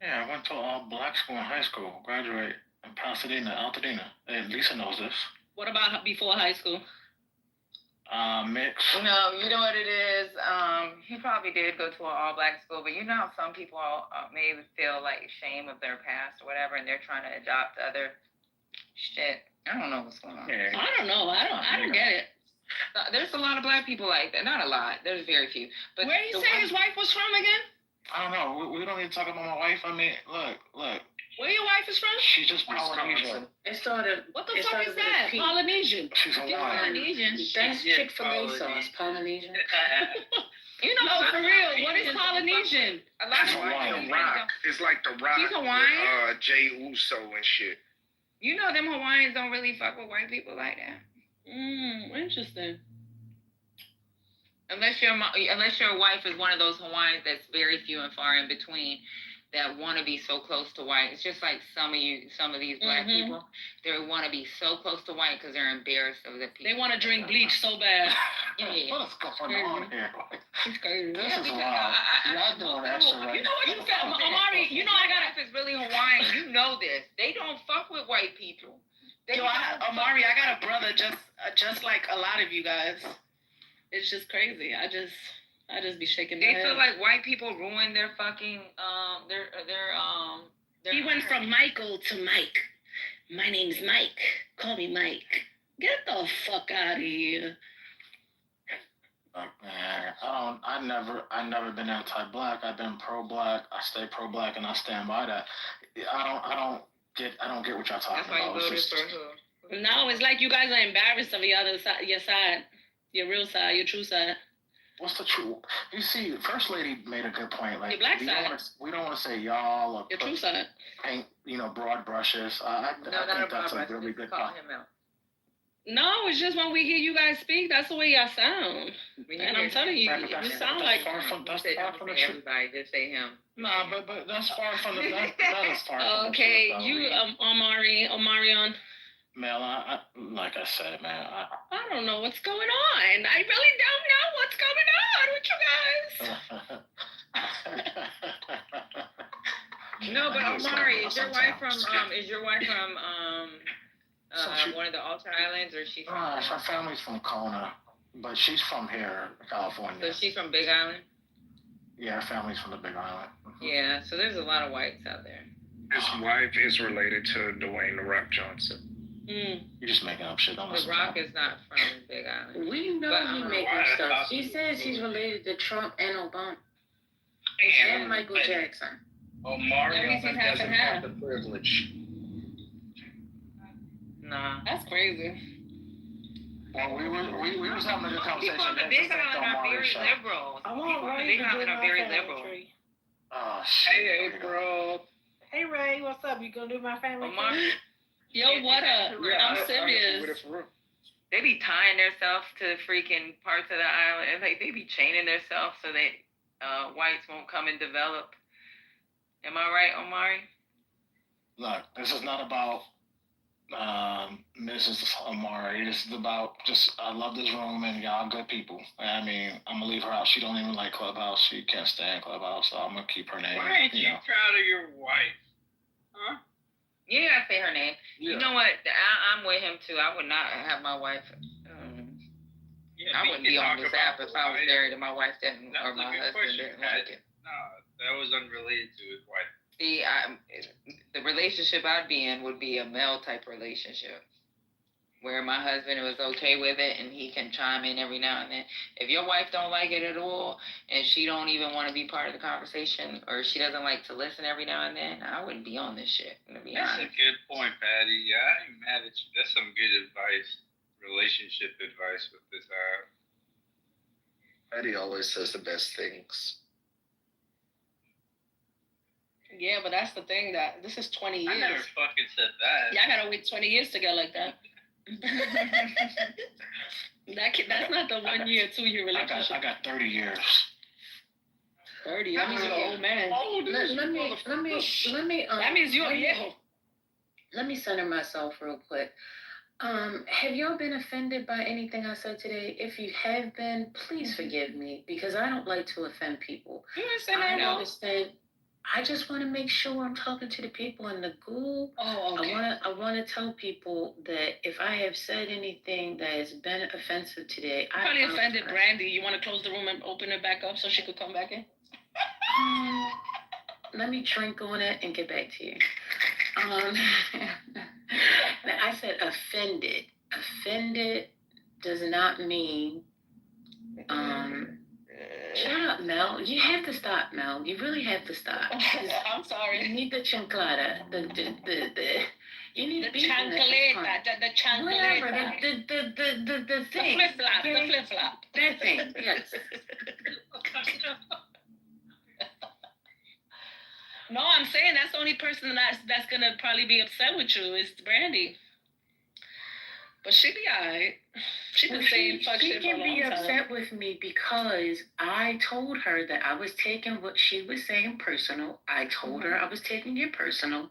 Yeah, I went to all black school in high school. Graduate in Pasadena, Altadena. And Lisa knows this. What about before high school? Mix. No, you know what it is? He probably did go to an all-black school, but you know how some people maybe feel like shame of their past or whatever, and they're trying to adopt other shit. I don't know what's going on. Yeah. I don't know. I don't get it. There's a lot of black people like that. Not a lot. There's very few. But where you say his wife was from again? I don't know. We don't need to talk about my wife. I mean, look. Where your wife is from? She's just Polynesian. It started. What the fuck is that? Polynesian. She's Polynesian. That's Chick-fil-A sauce. Polynesian. You know, no, for real. What is Polynesian? A lot of The Rock. It's like The Rock. He's Hawaiian. With, Jay Uso and shit. You know them Hawaiians don't really fuck with white people like that. Interesting. Unless your wife is one of those Hawaiians that's very few and far in between that want to be so close to white. It's just like some of these black people. They want to be so close to white because they're embarrassed of the people. They want to drink bleach so bad. Yeah. What's going on here? It's crazy. This is wild. Y'all doing extra right You know what you said, Omari? You know I got If it's really Hawaiian, you know this. They don't fuck with white people. Omari, I got a brother just like a lot of you guys. It's just crazy. I just be shaking my head. They feel like white people ruin their fucking He went from Michael to Mike. My name's Mike. Call me Mike. Get the fuck out of here. Man, I've never been anti-black. I've been pro-black. I stay pro-black, and I stand by that. I don't get what y'all talking That's why about. you voted for who? No, it's like you guys are embarrassed of your other side, your real side, your true side. what's the truth? You see, First Lady made a good point. Like, the black side. We don't want to say y'all or the true side. Paint, broad brushes. I think that's a really good call him out. No, it's just when we hear you guys speak, that's the way y'all sound. And I'm telling you, you sound like far from the truth. Everybody, just say him. Nah, but that's far from the that is far from okay, the truth. You Omarion. Mel, I like I said, man, I don't know what's going on. I really don't know what's going on with you guys. No, but Omari, is your wife from one of the Alta Islands, or she's from? Her family's from Kona, but she's from here, California. So she's from Big Island? Yeah, her family's from the Big Island. Yeah, so there's a lot of whites out there. His wife is related to Dwayne The Rock Johnson. You're just making up shit. Don't The Rock is not from Big Island. We know he making stuff. She says he's related to Trump and Obama. And Michael Jackson. Omari doesn't have the privilege. Nah. That's crazy. Well, we was having a good conversation. People in the Big Island are very liberal. People in the Big Island are very liberal. Oh, shit. Hey, bro. Hey, Ray, what's up? You gonna do my family? Yo, what up? I'm serious. They be tying themselves to freaking parts of the island. And like, they be chaining themselves so that whites won't come and develop. Am I right, Omari? Look, this is not about Mrs. Omari. This is about I love this room and y'all good people. I mean, I'm gonna leave her out. She don't even like Clubhouse. She can't stand Clubhouse, so I'm gonna keep her name. Why ain't you proud of your wife? Huh? You gotta say her name. Yeah. You know what? I'm with him too. I would not have my wife. I wouldn't be on this app if I was married and my wife didn't, or my husband didn't like it. No, that was unrelated to his wife. See, the relationship I'd be in would be a male type relationship, where my husband was okay with it and he can chime in every now and then. If your wife don't like it at all and she don't even want to be part of the conversation, or she doesn't like to listen every now and then, I wouldn't be on this shit. To be That's honest. A good point, Patty. Yeah, I ain't mad at you. That's some good advice, relationship advice with this app. Patty always says the best things. Yeah, but that's the thing, that this is 20 years. I never fucking said that. Y'all gotta wait 20 years to get like that. That's not the 1 year, 2 year relationship. I got 30 years. 30. That means you're an old man. Let me. That means you're viejo. Let me center myself real quick. Have y'all been offended by anything I said today? If you have been, please forgive me, because I don't like to offend people. You understand? I understand. I just want to make sure I'm talking to the people in the group. Oh, okay. I want to tell people that if I have said anything that has been offensive today, I probably offended Brandy. You want to close the room and open it back up so she could come back in? Let me drink on it and get back to you. I said offended. Offended does not mean. Shut up, Mel. You have to stop, Mel. You really have to stop. I'm sorry. You need the chancleta. You need the chancleta. The chancleta. Whatever. The thing. The flip-flop. Okay? The flip-flop. That thing, yes. No, I'm saying that's the only person that's going to probably be upset with you is Brandy. But she be alright. She can say fuck shit for a long time. She can be upset with me because I told her that I was taking what she was saying personal. I told her I was taking it personal.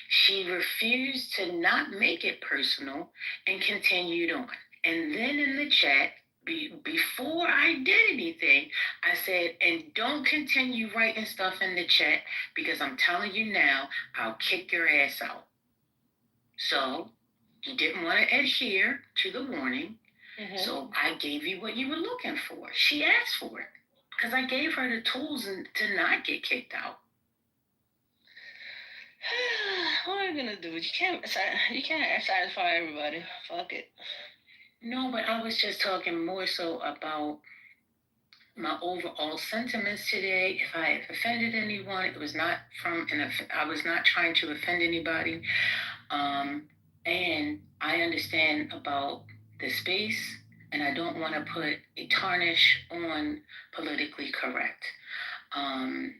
She refused to not make it personal and continued on. And then in the chat, before I did anything, I said, and don't continue writing stuff in the chat because I'm telling you now, I'll kick your ass out. So you didn't want to adhere to the warning. So I gave you what you were looking for. She asked for it because I gave her the tools to not get kicked out. What are you gonna do? You can't satisfy everybody. Fuck it. No, but I was just talking more so about my overall sentiments today. If I have offended anyone, it was not I was not trying to offend anybody. And I understand about the space. and I don't want to put a tarnish on politically correct. I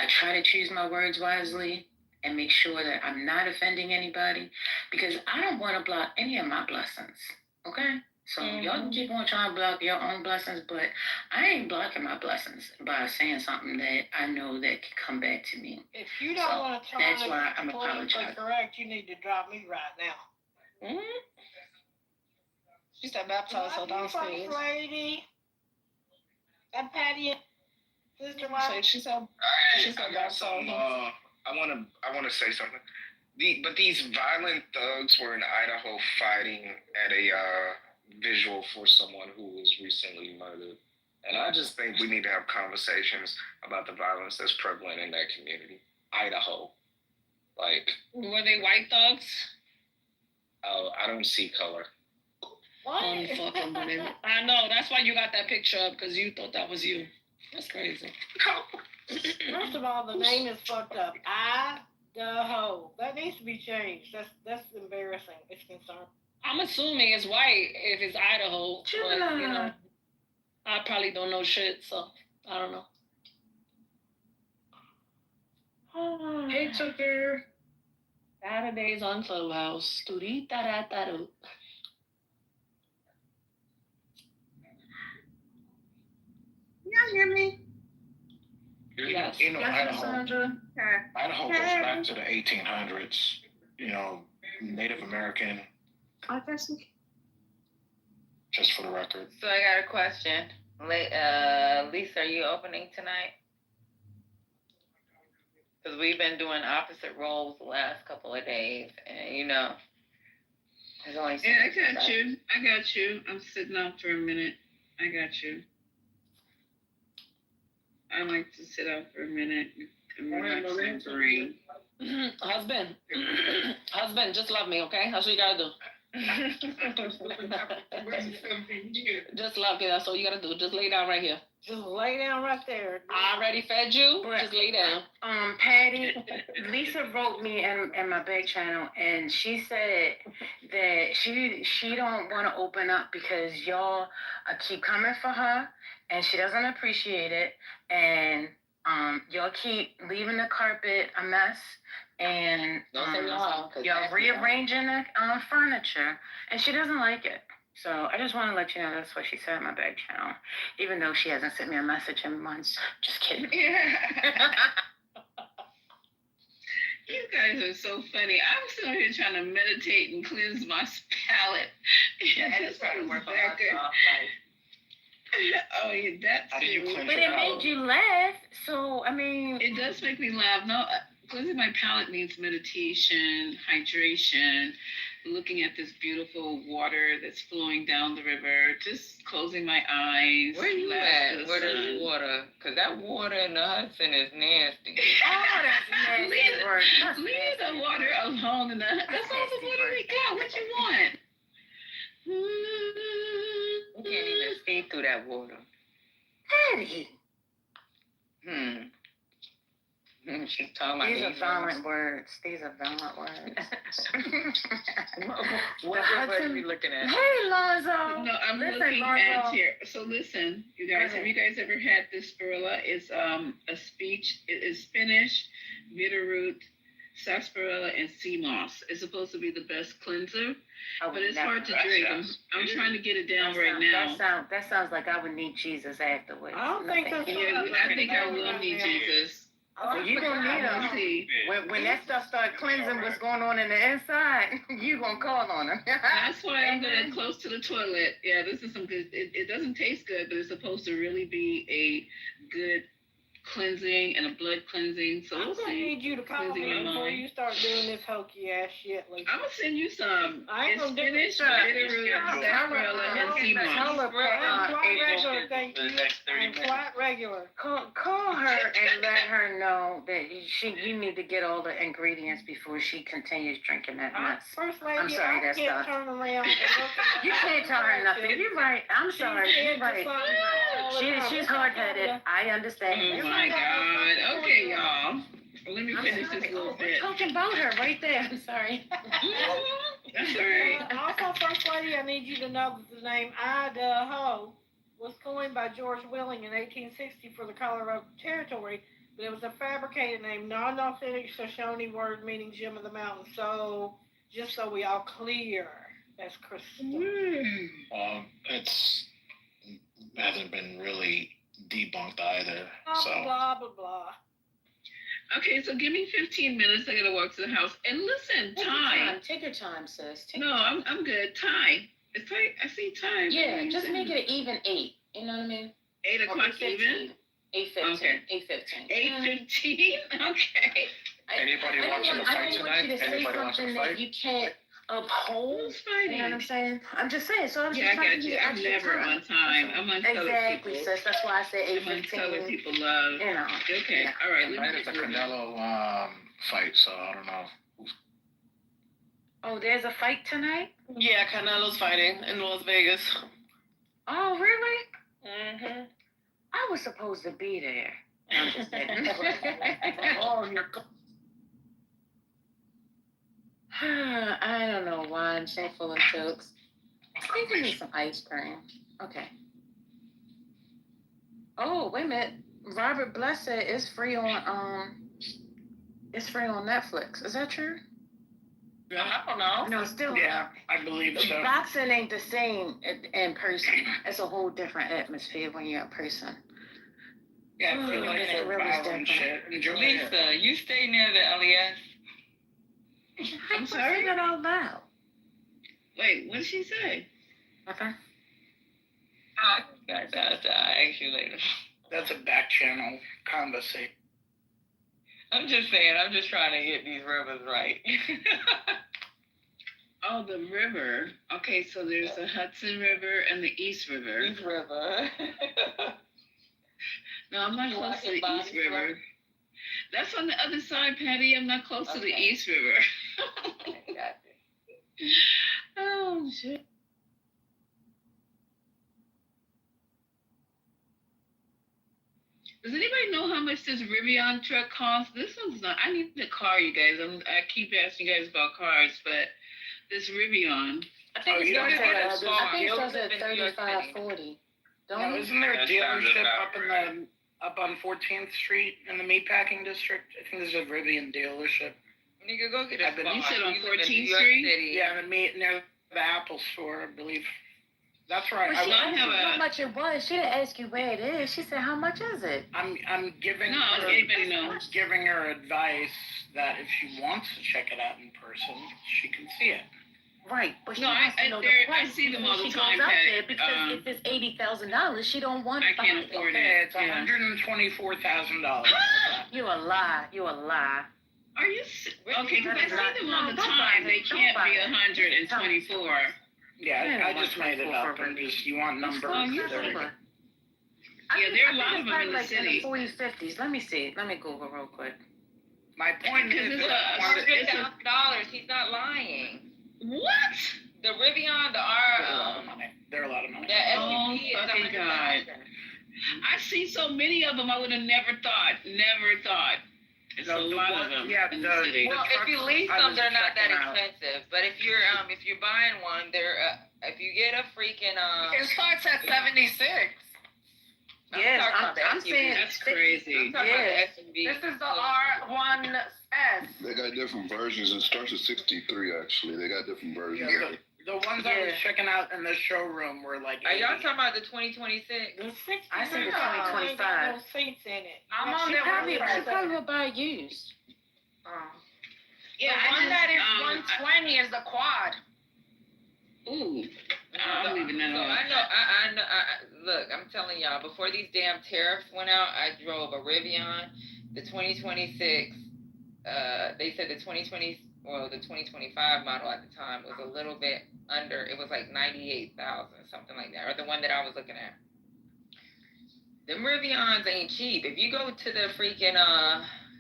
try to choose my words wisely and make sure that I'm not offending anybody, because I don't want to block any of my blessings. Okay? So y'all can keep on trying to block your own blessings, but I ain't blocking my blessings by saying something that I know that can come back to me. If you don't want to that's why I'm apologizing. Correct, you need to drop me right now. Mm-hmm. She said baptized her downstairs. Lady. That Patty, sister, she said baptized her. I wanna say something. But these violent thugs were in Idaho fighting at a visual for someone who was recently murdered. And I just think we need to have conversations about the violence that's prevalent in that community. Idaho. Like, were they white thugs? Oh, I don't see color. What? I know, that's why you got that picture up, because you thought that was you. That's crazy. First of all, the name is fucked up. Idaho. That needs to be changed. That's embarrassing. It's concerned. I'm assuming it's white if it's Idaho, but you know, I probably don't know shit, so I don't know. Hey, Tucker. Saturdays on Clubhouse. Turita-ra-ta-ru. Y'all hear me? Yes. You know, yes, Idaho goes back to the 1800s. You know, Native American. Just for the record. So I got a question. Lisa, are you opening tonight? Because we've been doing opposite roles the last couple of days, and you know, there's only. Yeah, I got you. I'm sitting out for a minute. I got you. I like to sit out for a minute and relax my brain. Husband, just love me, okay? That's what you gotta do. Just love me. That's all you gotta do. Just lay down right here. Just lay down right there. I already fed you. Just lay down. Patty, Lisa wrote me in my back channel, and she said that she don't want to open up because y'all keep coming for her, and she doesn't appreciate it, and y'all keep leaving the carpet a mess, and y'all rearranging the furniture, and she doesn't like it. So I just want to let you know that's what she said in my back channel, even though she hasn't sent me a message in months. Just kidding. You guys are so funny. I'm sitting here trying to meditate and cleanse my palate. And it's trying to work on myself. Oh, yeah, that's it. But it made you laugh, so I mean, it does make me laugh. No, cleansing my palate means meditation, hydration, looking at this beautiful water that's flowing down the river, just closing my eyes. Where you at? Where there's water? Because that water in the Hudson is nasty. Oh, that's nasty. Leave the water alone. That's all the water we got. What you want? You can't even see through that water. Patty. She's talking about These are violent words. What are you looking at? Hey, Lonzo. No, I'm looking at here. So listen, you guys, have you guys ever had this spirula? It's a speech. It is spinach, bitterroot, sarsaparilla, and sea moss. It's supposed to be the best cleanser, but it's hard to drink. I'm trying to get it down right now. That sounds like I would need Jesus afterwards. I don't think that's I think I will need Jesus. Well, you're going to need him. When that stuff starts cleansing what's going on in the inside, you're going to call on him. That's why I'm going close to the toilet. Yeah, this is some good. It doesn't taste good, but it's supposed to really be a good cleansing and a blood cleansing. So I'm going to need you to call me before you start doing this hokey ass shit. Like, I'm going to send you some. I ain't going to do this. Bitterroot, sarsaparilla, and sea moss. Quite regular, thank you. I'm quite regular. Call her and let her know that you need to get all the ingredients before she continues drinking that mess. First lady, I'm sorry, I can't turn around. You can't tell her nothing. You're right. I'm sorry. You're right. She's hard-headed. I understand. Oh my God. Okay, y'all. Well, let me finish this little bit. We're talking about her right there. I'm sorry. That's right. Also, First Lady, I need you to know that the name Idaho was coined by George Willing in 1860 for the Colorado Territory, but it was a fabricated name, not an authentic Shoshone word meaning Jim of the Mountain. So, just so we all clear, that's crystal. It's hasn't been really debunked either. Blah, blah, blah, blah. Okay, so give me 15 minutes. I gotta walk to the house. And listen, Ty. Take your time, sis. I'm good. Ty. It's like I see time. Yeah, just make it an even 8. You know what I mean? 8 o'clock even? 8:15. Okay. 8:15. 8:15? Okay. Anybody watching the fight tonight? Anybody watching the fight? You can't uphold. Who's fighting? You know what I'm saying? I'm just saying. So I'm just I trying got to you. get I'm extra never time. on time. I'm on color Exactly, people. sis. That's why I said I'm on 8:15. color people love. You know. Okay. All right. Tonight is a Canelo fight, so I don't know. Oh, there's a fight tonight? Yeah, Canelo's fighting in Las Vegas. Oh, really? Mm-hmm. I was supposed to be there. I'm just kidding. Oh, you're I don't know why I'm so full of jokes. I think I need some ice cream. Okay. Oh, wait a minute. Robert Blessed is free on Netflix. Is that true? I don't know. No, still. Yeah, I believe so. Boxing ain't the same in person. It's a whole different atmosphere when you're in person. Yeah, I feel like It's they're really violent different. shit. Enjoy it. Lisa, you stay near the LES. I'm sorry? Say that out loud. Wait, what did she say? Okay. Guys, I'll ask you later. That's a back channel conversation. I'm just saying, I'm just trying to get these rivers right. Oh, the river. Okay, so there's the Hudson River and the East River. East River. No, I'm not close to the East River. That's on the other side, Patty. I'm not close to the East River. Got it. Oh, shit. Does anybody know how much this Rivian truck costs? This one's not. I need the car, you guys. I keep asking you guys about cars, but this Rivian. I think I think it starts at in New York City. $35.40. No, Don't isn't there a That sounds dealership about up on 14th Street in the meatpacking district? I think there's a Rivian dealership. Nigga, go get a I've been- spot. You said on You live in 14th New York Street? City. Yeah, near the Apple store, I believe. That's right. Well, she I asked have you a- how much it was. She didn't ask you where it is. She said, "How much is it?" I'm giving No, her, anybody knows. giving her advice that if she wants to check it out in person, she can see it. Right, but she No, wants to know the I price see them all the before she time, goes out Patty. there because if it's $80,000, she don't want. I can't it. afford Okay, it. it's $124,000. You a lie. You a lie. Are you? Okay, because I Not- see them all the don't buy time. it. They Don't can't buy be it. 124. Yeah, I just made it up. I'm just, you want numbers. Oh, you're there you go. Yeah, there are a lot of them in the like city. In the 40s, 50s. Let me see. Let me Google real quick. My point Because is, it's a- $100,000. He's not lying. What? The Rivian, the they're a lot of money. the Oh, SUV is fucking God. 100,000. I see so many of them. I would have never thought. Never thought. It's a lot of them in the city. Well, if you lease I them, was they're not that checking out. expensive. But if you're buying one, they're if you get a freaking It starts at 76. Yes, talking about the I'm SUV. saying That's crazy. I'm talking about the SUV. This is the R1S. They got different versions. It starts at 63, actually. They got different versions. Yeah, the ones I was checking out in the showroom were like. Are y'all 80. talking about the 2026? I see the No 2025. seats in it. I'm on She there. probably will buy used. Yeah, The one that is 120 is the quad. Ooh. I don't even know. So I know. Look, I'm telling y'all. Before these damn tariffs went out, I drove a Rivian, the 2026. They said the 2025 model at the time was a little bit under. It was like 98,000, something like that, or the one that I was looking at. Them Rivians ain't cheap. If you go to the freaking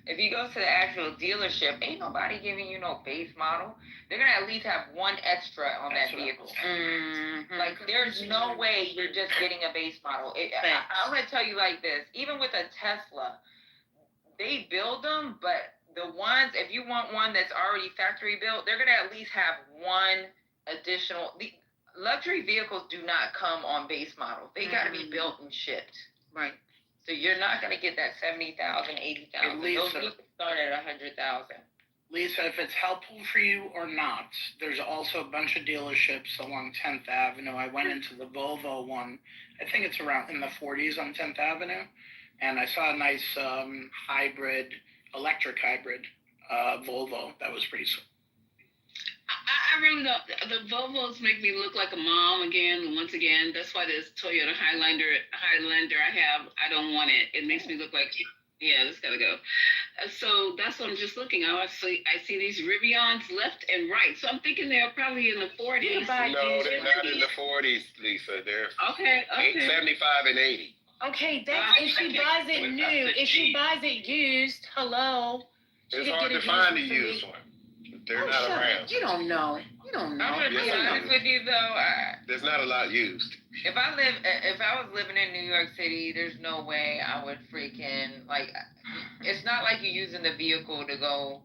if you go to the actual dealership, ain't nobody giving you no base model. They're gonna at least have one extra on that vehicle. Mm-hmm. Like, there's no way you're just getting a base model. I'm gonna tell you like this: even with a Tesla, they build them, but the ones, if you want one that's already factory built, they're gonna at least have one additional. The luxury vehicles do not come on base model. They gotta be built and shipped. Right. So you're not gonna get that 70,000, 80,000. Those vehicles start at 100,000. Lisa, if it's helpful for you or not, there's also a bunch of dealerships along 10th Avenue. I went into the Volvo one. I think it's around in the 40s on 10th Avenue. And I saw a nice electric hybrid Volvo. That was pretty sweet. I really don't. The Volvos make me look like a mom again. Once again, that's why this Toyota Highlander I don't want it. It makes me look like, yeah, this gotta go. So that's what I'm just looking at. I see these Rivians left and right. So I'm thinking they're probably in the 40s. No, they're not in the 40s, Lisa. They're okay. 75 and 80. Okay, that's if she buys it new. If she buys it used, hello. It's hard to find a used one. They're not around. You don't know. I'm gonna be honest with you though. There's not a lot used. If I was living in New York City, there's no way I would freaking like. It's not like you're using the vehicle to go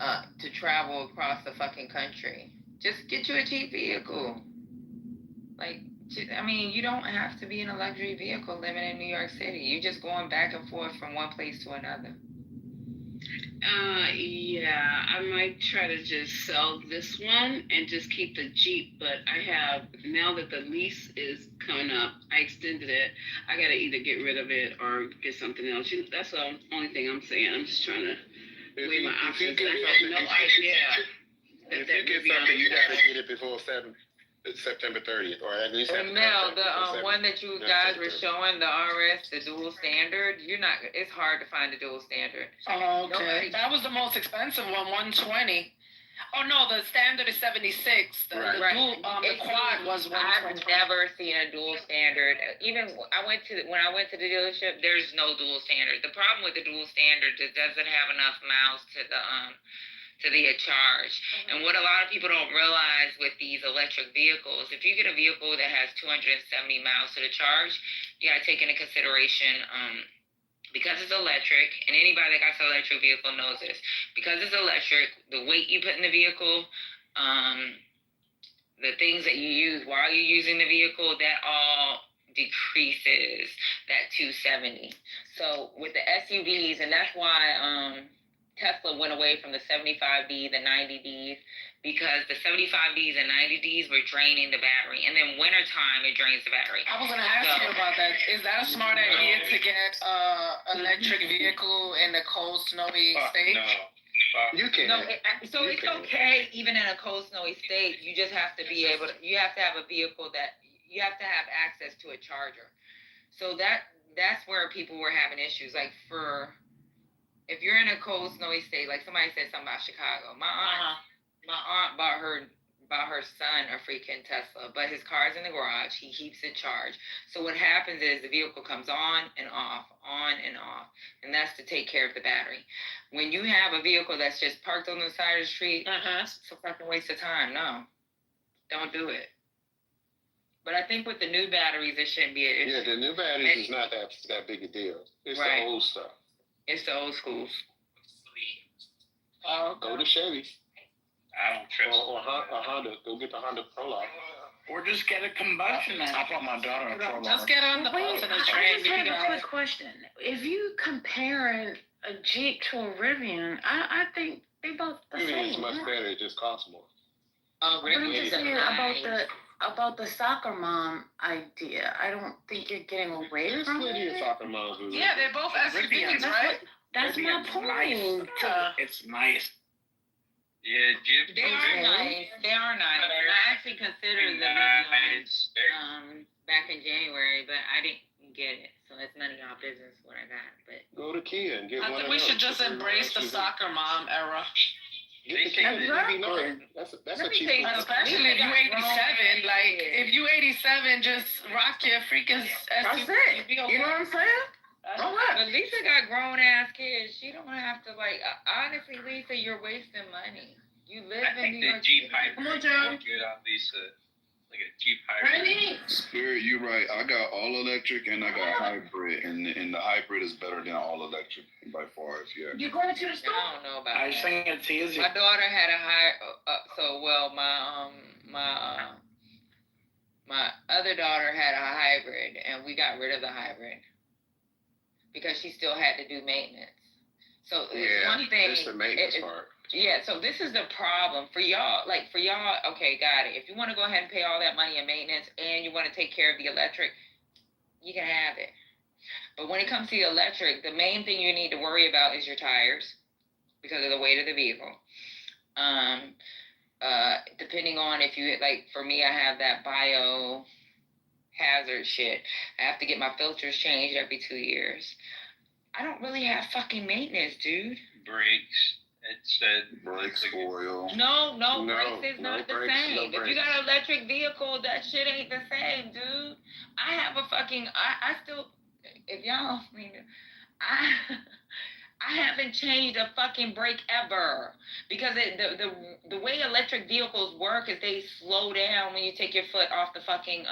to travel across the fucking country. Just get you a cheap vehicle. Like, I mean, you don't have to be in a luxury vehicle living in New York City. You're just going back and forth from one place to another. Yeah, I might try to just sell this one and just keep the Jeep, but I have, now that the lease is coming up, I extended it. I gotta either get rid of it or get something else. That's the only thing I'm saying. I'm just trying to weigh my options. I have no idea. If you get something, you gotta get it before September 30th, or at least. And Mel, the one that you guys were showing, the RS, the dual standard, it's hard to find a dual standard. Oh, okay. That was the most expensive one, 120. Oh no, the standard is 76. The dual, the quad was 120. I've never seen a dual standard. Even when I went to the dealership, there's no dual standard. The problem with the dual standard is it doesn't have enough miles to the charge. And what a lot of people don't realize with these electric vehicles, if you get a vehicle that has 270 miles to the charge, you got to take into consideration, because it's electric, and anybody that got an electric vehicle knows this, because it's electric, the weight you put in the vehicle, the things that you use while you're using the vehicle, that all decreases that 270. So with the SUVs, and that's why Tesla went away from the 75D, the 90Ds, because the 75Ds and 90Ds were draining the battery. And then wintertime, it drains the battery. I was going to ask you about that. Is that a smart idea to get an electric vehicle in a cold, snowy state? No. You can. No, it's okay even in a cold, snowy state. You just have to be able to, you have to have a vehicle that, you have to have access to a charger. So that's where people were having issues. Like if you're in a cold, snowy state, like somebody said something about Chicago. My aunt bought her son a freaking Tesla, but his car's in the garage. He keeps it charged. So what happens is the vehicle comes on and off, and that's to take care of the battery. When you have a vehicle that's just parked on the side of the street, it's a fucking waste of time. No, don't do it. But I think with the new batteries, it shouldn't be an issue. Yeah, the new batteries is not that big a deal. It's the old stuff. It's the old schools. Go to Chevy. I don't trust. Or Honda. Go get the Honda Prologue. Or just get a combustion engine. I bought my daughter a Prologue. Just get on the bus and the train. I just have a quick question. If you comparing a Jeep to a Rivian, I think they both the same. Rivian's much better. It just costs more. But I'm just saying about the soccer mom idea. I don't think you're getting away from it. There's plenty of soccer moms. Yeah, they're both SUVs, right? That's my point. It's nice. Yeah, Jeep. They are nice. I actually considered them back in January, but I didn't get it. So it's none of y'all business what I got. But go to Kia and get one. I think we should just embrace the soccer mom era. That's a cheap one. Especially if you 87. Like, if you 87, just rock your freaking SUV. That's it. You know what I'm saying? But Lisa got grown ass kids. She don't have to honestly, Lisa, you're wasting money. You live in New York City. Come on, John. Good on Lisa. like a Jeep hybrid. Spirit, you're right. I got all electric and I got hybrid, and the hybrid is better than all electric by far. Yeah. You going to the store? I don't know about I that. think it's easy. My daughter had a my other daughter had a hybrid, and we got rid of the hybrid because she still had to do maintenance. So it's one thing. It's the maintenance part. Yeah, so this is the problem for y'all. Like for y'all, okay, got it. If you want to go ahead and pay all that money in maintenance and you want to take care of the electric, you can have it. But when it comes to the electric, the main thing you need to worry about is your tires because of the weight of the vehicle. Depending on if you like, for me, I have that biohazard shit. I have to get my filters changed every 2 years. I don't really have fucking maintenance, dude. Brakes. It said Brakes, oil. No, brakes is not the same. If you got an electric vehicle, that shit ain't the same, dude. I have a fucking, I still, if y'all, I haven't changed a fucking brake ever because the way electric vehicles work is they slow down when you take your foot off the fucking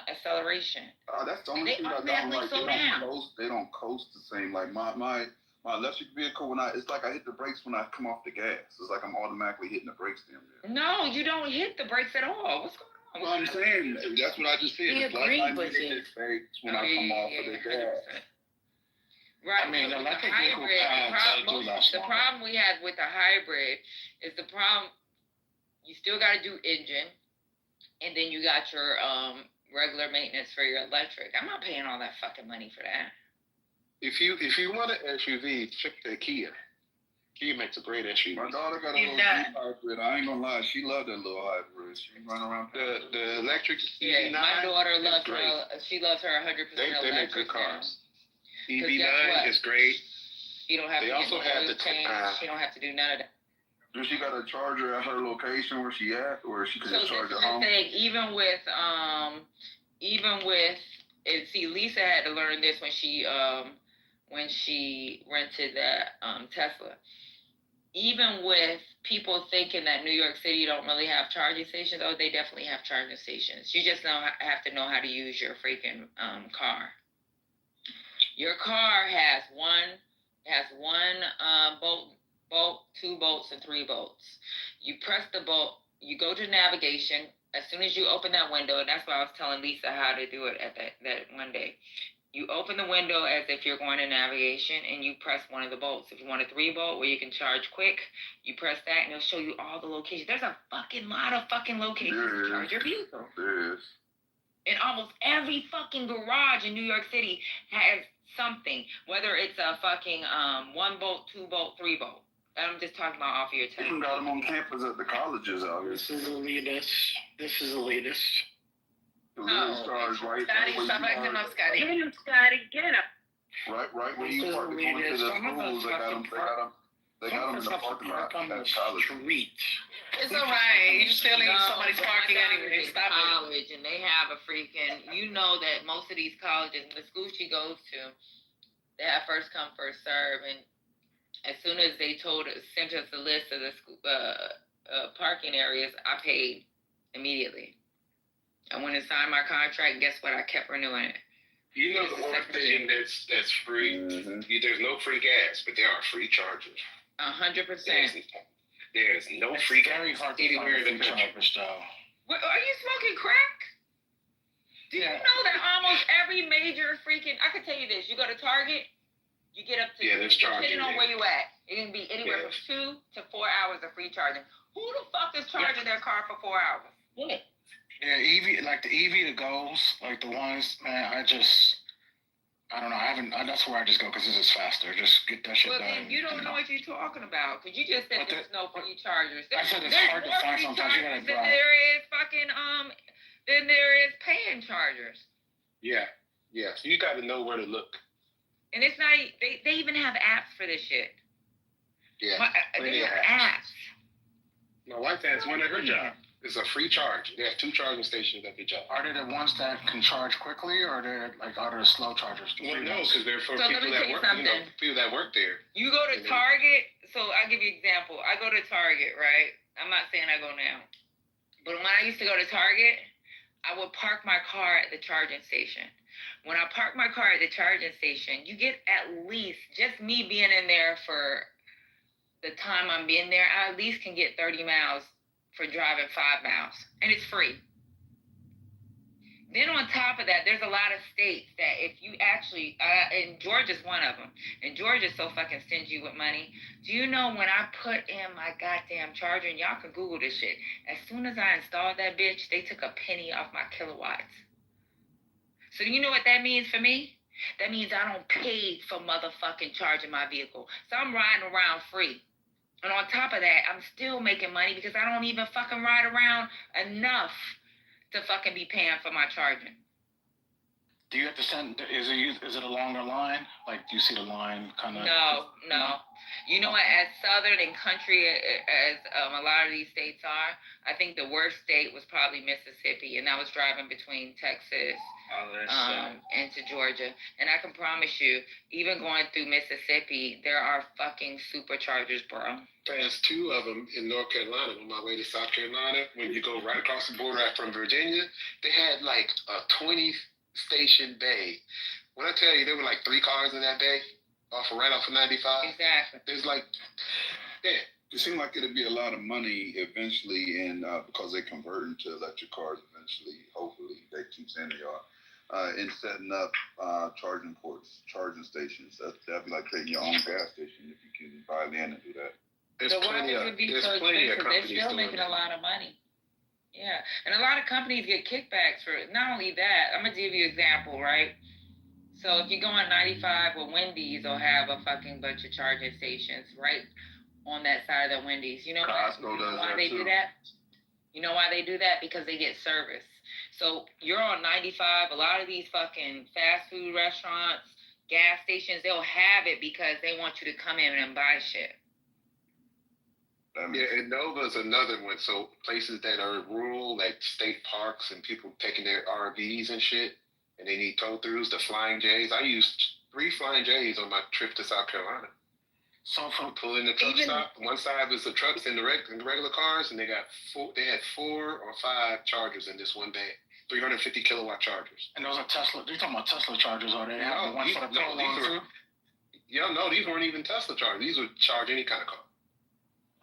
acceleration. That's the only thing I don't like. They don't coast the same. Like my electric vehicle, it's like I hit the brakes when I come off the gas. It's like I'm automatically hitting the brakes damn near. No, you don't hit the brakes at all. What's going on? Well, I'm saying that's what I just said. It's like I hit the brakes when I come off of the gas. Right. I mean, so electric vehicle the problem we had with the hybrid is the problem. You still got to do engine, and then you got your regular maintenance for your electric. I'm not paying all that fucking money for that. If you want an SUV, check the Kia. Kia makes a great SUV. My daughter got a little Jeep hybrid. I ain't gonna lie, she loved that little hybrid. She run around the electric. Yeah, my daughter loves her. She loves her 100% electric. They make good cars. EV9 is great. You don't have they to also have the change. You don't have to do none of that. Does she got a charger at her location where she at, or she can just charge at home? Even with see, Lisa had to learn this when she rented that Tesla. Even with people thinking that New York City don't really have charging stations, they definitely have charging stations. You just have to know how to use your freaking car. Your car has one bolt, 2 bolts, and 3 bolts. You press the bolt, you go to navigation. As soon as you open that window, and that's why I was telling Lisa how to do it at that one day. You open the window as if you're going to navigation, and you press one of the bolts. If you want a 3-bolt where you can charge quick, you press that, and it'll show you all the locations. There's a fucking lot of fucking locations to charge your vehicle. There is. And almost every fucking garage in New York City has something, whether it's a fucking 1-bolt, 2-bolt, 3-bolt. I'm just talking about off of your test. You got them on campus at the colleges out here. This is elitist. The stars right. Scotty, stop acting up, Scotty. Get him, Scotty. Get him. Right where you park to go into the schools, they got them in the parking lot at college. It's all right. You're stealing somebody's parking anyway. Stop college, and they have a freaking. You know that most of these colleges, the school she goes to, they have first come, first serve, and as soon as they sent us a list of the school, parking areas, I paid immediately. I went and signed my contract, and guess what? I kept renewing it. You know the one thing that's free? Mm-hmm. There's no free gas, but there are free chargers. 100%. There's no free gas anywhere in the country. What, are you smoking crack? Do you know that almost every major freaking... I can tell you this. You go to Target, you get up to... there's charging. Depending on where you at. It can be anywhere from 2 to 4 hours of free charging. Who the fuck is charging their car for 4 hours? Yeah. Yeah, EV, like the EV that goes, like the ones, man, I don't know, that's where I just go because it's just faster. Just get that shit done. Well, then you don't know what you're talking about because you just said there's no free chargers. I said it's hard to find sometimes. You gotta drive. Then there is paying chargers. Yeah. So you got to know where to look. And it's not, they even have apps for this shit. Yeah. They have apps. My wife has one at her job. It's a free charge. They have 2 charging stations at the job. Are they the ones that can charge quickly, or are they slow chargers? Well, no, because they're for people that work. People that work there. You go to Target. So I'll give you an example. I go to Target, right? I'm not saying I go now. But when I used to go to Target, I would park my car at the charging station. When I park my car at the charging station, you get at least, just me being in there for the time I'm in there, I at least can get 30 miles for driving 5 miles. And it's free. Then on top of that, there's a lot of states that if you actually, and Georgia's one of them, and Georgia's so fucking stingy with money. Do you know when I put in my goddamn charger, and y'all can Google this shit, as soon as I installed that bitch, they took a penny off my kilowatts. So do you know what that means for me? That means I don't pay for motherfucking charging my vehicle. So I'm riding around free. And on top of that, I'm still making money because I don't even fucking ride around enough to fucking be paying for my charging. Do you have to send? Is it a longer line? Like, do you see the line kind of? No. You know what? As southern and country as a lot of these states are, I think the worst state was probably Mississippi, and I was driving between Texas into Georgia. And I can promise you, even going through Mississippi, there are fucking superchargers, bro. There's 2 of them in North Carolina on my way to South Carolina. When you go right across the border from Virginia, they had like a 20 station bay. When I tell you there were like 3 cars in that bay, right off of 95. Exactly. There's like, yeah. It seemed like it'd be a lot of money eventually, and because they convert into electric cars eventually, hopefully, they keep saying they are, in setting up charging ports, charging stations. That'd be like creating your own gas station if you can buy land and do that. The plenty would be so expensive. They're still making a lot of money. Yeah, and a lot of companies get kickbacks for it. Not only that, I'm gonna give you an example, right? So if you go on 95, well, Wendy's will have a fucking bunch of charging stations right on that side of the Wendy's. You know why they do that? You know why they do that? Because they get service. So you're on 95. A lot of these fucking fast food restaurants, gas stations, they'll have it because they want you to come in and buy shit. Yeah, and Nova's another one. So places that are rural, like state parks, and people taking their RVs and shit, and they need tow-throughs, the Flying J's. I used 3 Flying J's on my trip to South Carolina. So from pulling the truck stop, one side was the trucks and the regular cars, and they had 4 or 5 chargers in this one bay. 350 kilowatt chargers. And those are Tesla. You're talking about Tesla chargers, are they? No, these weren't even Tesla chargers. These would charge any kind of car.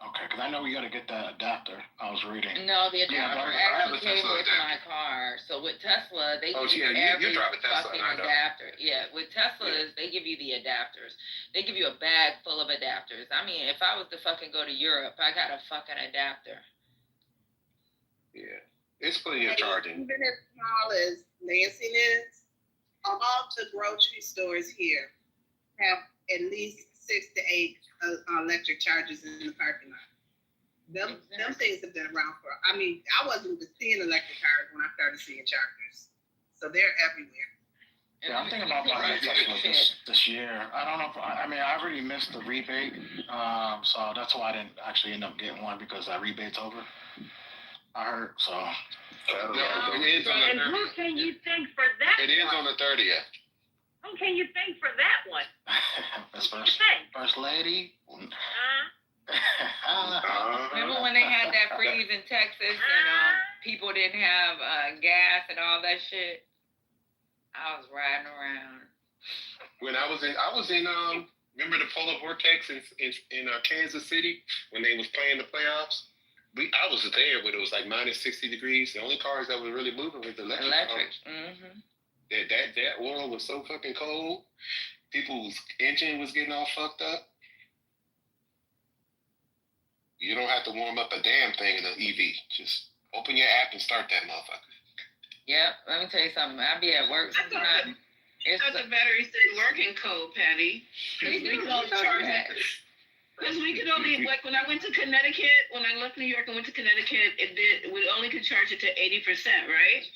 Okay, because I know we got to get that adapter. I was reading. No, the adapter actually came with my car. So with Tesla, they give you every fucking adapter. Yeah, with Teslas, they give you the adapters. They give you a bag full of adapters. I mean, if I was to fucking go to Europe, I got a fucking adapter. Yeah, it's plenty of charging. Even as small as Lansing is, all the grocery stores here have at least 6 to 8 electric chargers in the parking lot. Them things have been around for, I mean, I wasn't even seeing electric cars when I started seeing chargers. So they're everywhere. Yeah, I'm thinking about buying a Tesla this year. I don't know if, I already missed the rebate, so that's why I didn't actually end up getting one because that rebate's over. I heard, so. And who can you thank for that? It is on the 30th. Who can you thank for that one? That's first lady. Remember when they had that freeze in Texas and people didn't have gas and all that shit? I was riding around. When I was in remember the polar vortex in Kansas City when they was playing the playoffs? I was there when it was like minus 60 degrees. The only cars that were really moving was electric cars. Mm-hmm. That oil was so fucking cold. People's engine was getting all fucked up. You don't have to warm up a damn thing in an EV. Just open your app and start that motherfucker. Yep, let me tell you something. I'll be at work sometimes. I thought the battery said working code, Patty. We could only charge it. Because we could only, like when I went to Connecticut, when I left New York and went to Connecticut, we only could charge it to 80%, right?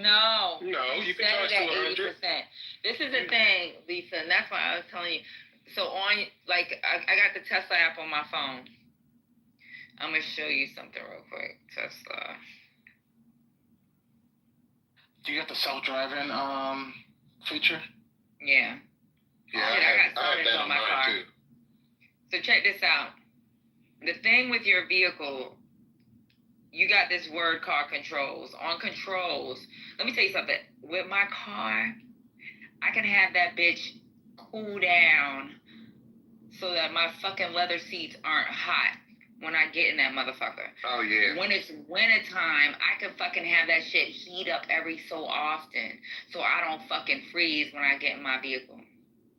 No, you can charge to 100%. This is the thing, Lisa, and that's why I was telling you. So on, like, I got the Tesla app on my phone. I'm gonna show you something real quick. Tesla. Do you got the self-driving feature? Yeah. Yeah, I got started on my car. Too. So check this out. The thing with your vehicle, you got this word called controls. On controls, let me tell you something. With my car, I can have that bitch cool down so that my fucking leather seats aren't hot when I get in that motherfucker. Oh, yeah. When it's wintertime, I can fucking have that shit heat up every so often so I don't fucking freeze when I get in my vehicle.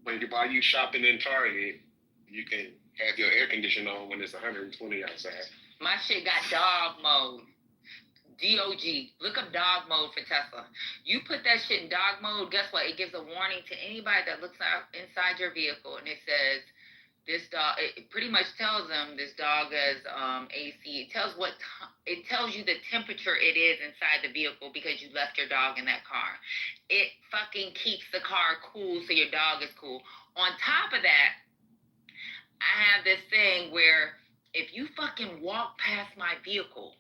While you shopping in Target, you can have your air conditioner on when it's 120 outside. My shit got dog mode. DOG. Look up dog mode for Tesla. You put that shit in dog mode, guess what? It gives a warning to anybody that looks out inside your vehicle, and it says, this dog, it pretty much tells them this dog has AC. It tells it tells you the temperature it is inside the vehicle because you left your dog in that car. It fucking keeps the car cool so your dog is cool. On top of that, I have this thing where if you fucking walk past my vehicle,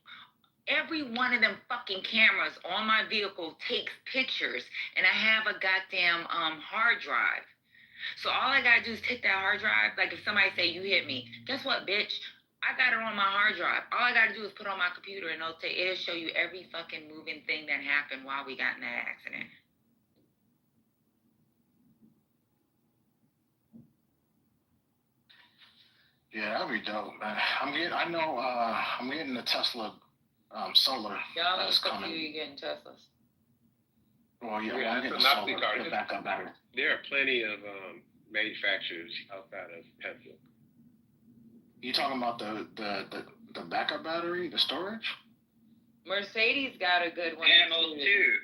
every one of them fucking cameras on my vehicle takes pictures, and I have a goddamn hard drive. So all I gotta do is take that hard drive. Like if somebody say you hit me, guess what, bitch? I got it on my hard drive. All I gotta do is put it on my computer and it'll show you every fucking moving thing that happened while we got in that accident. Yeah, that'd be dope, man. I'm getting the Tesla solar Y'all that's look up coming. you getting Teslas. Well, yeah, Yeah, I'm getting that's the a solar, car. the backup battery. There are plenty of manufacturers outside of Tesla. You talking about the backup battery, the storage? Mercedes got a good one too.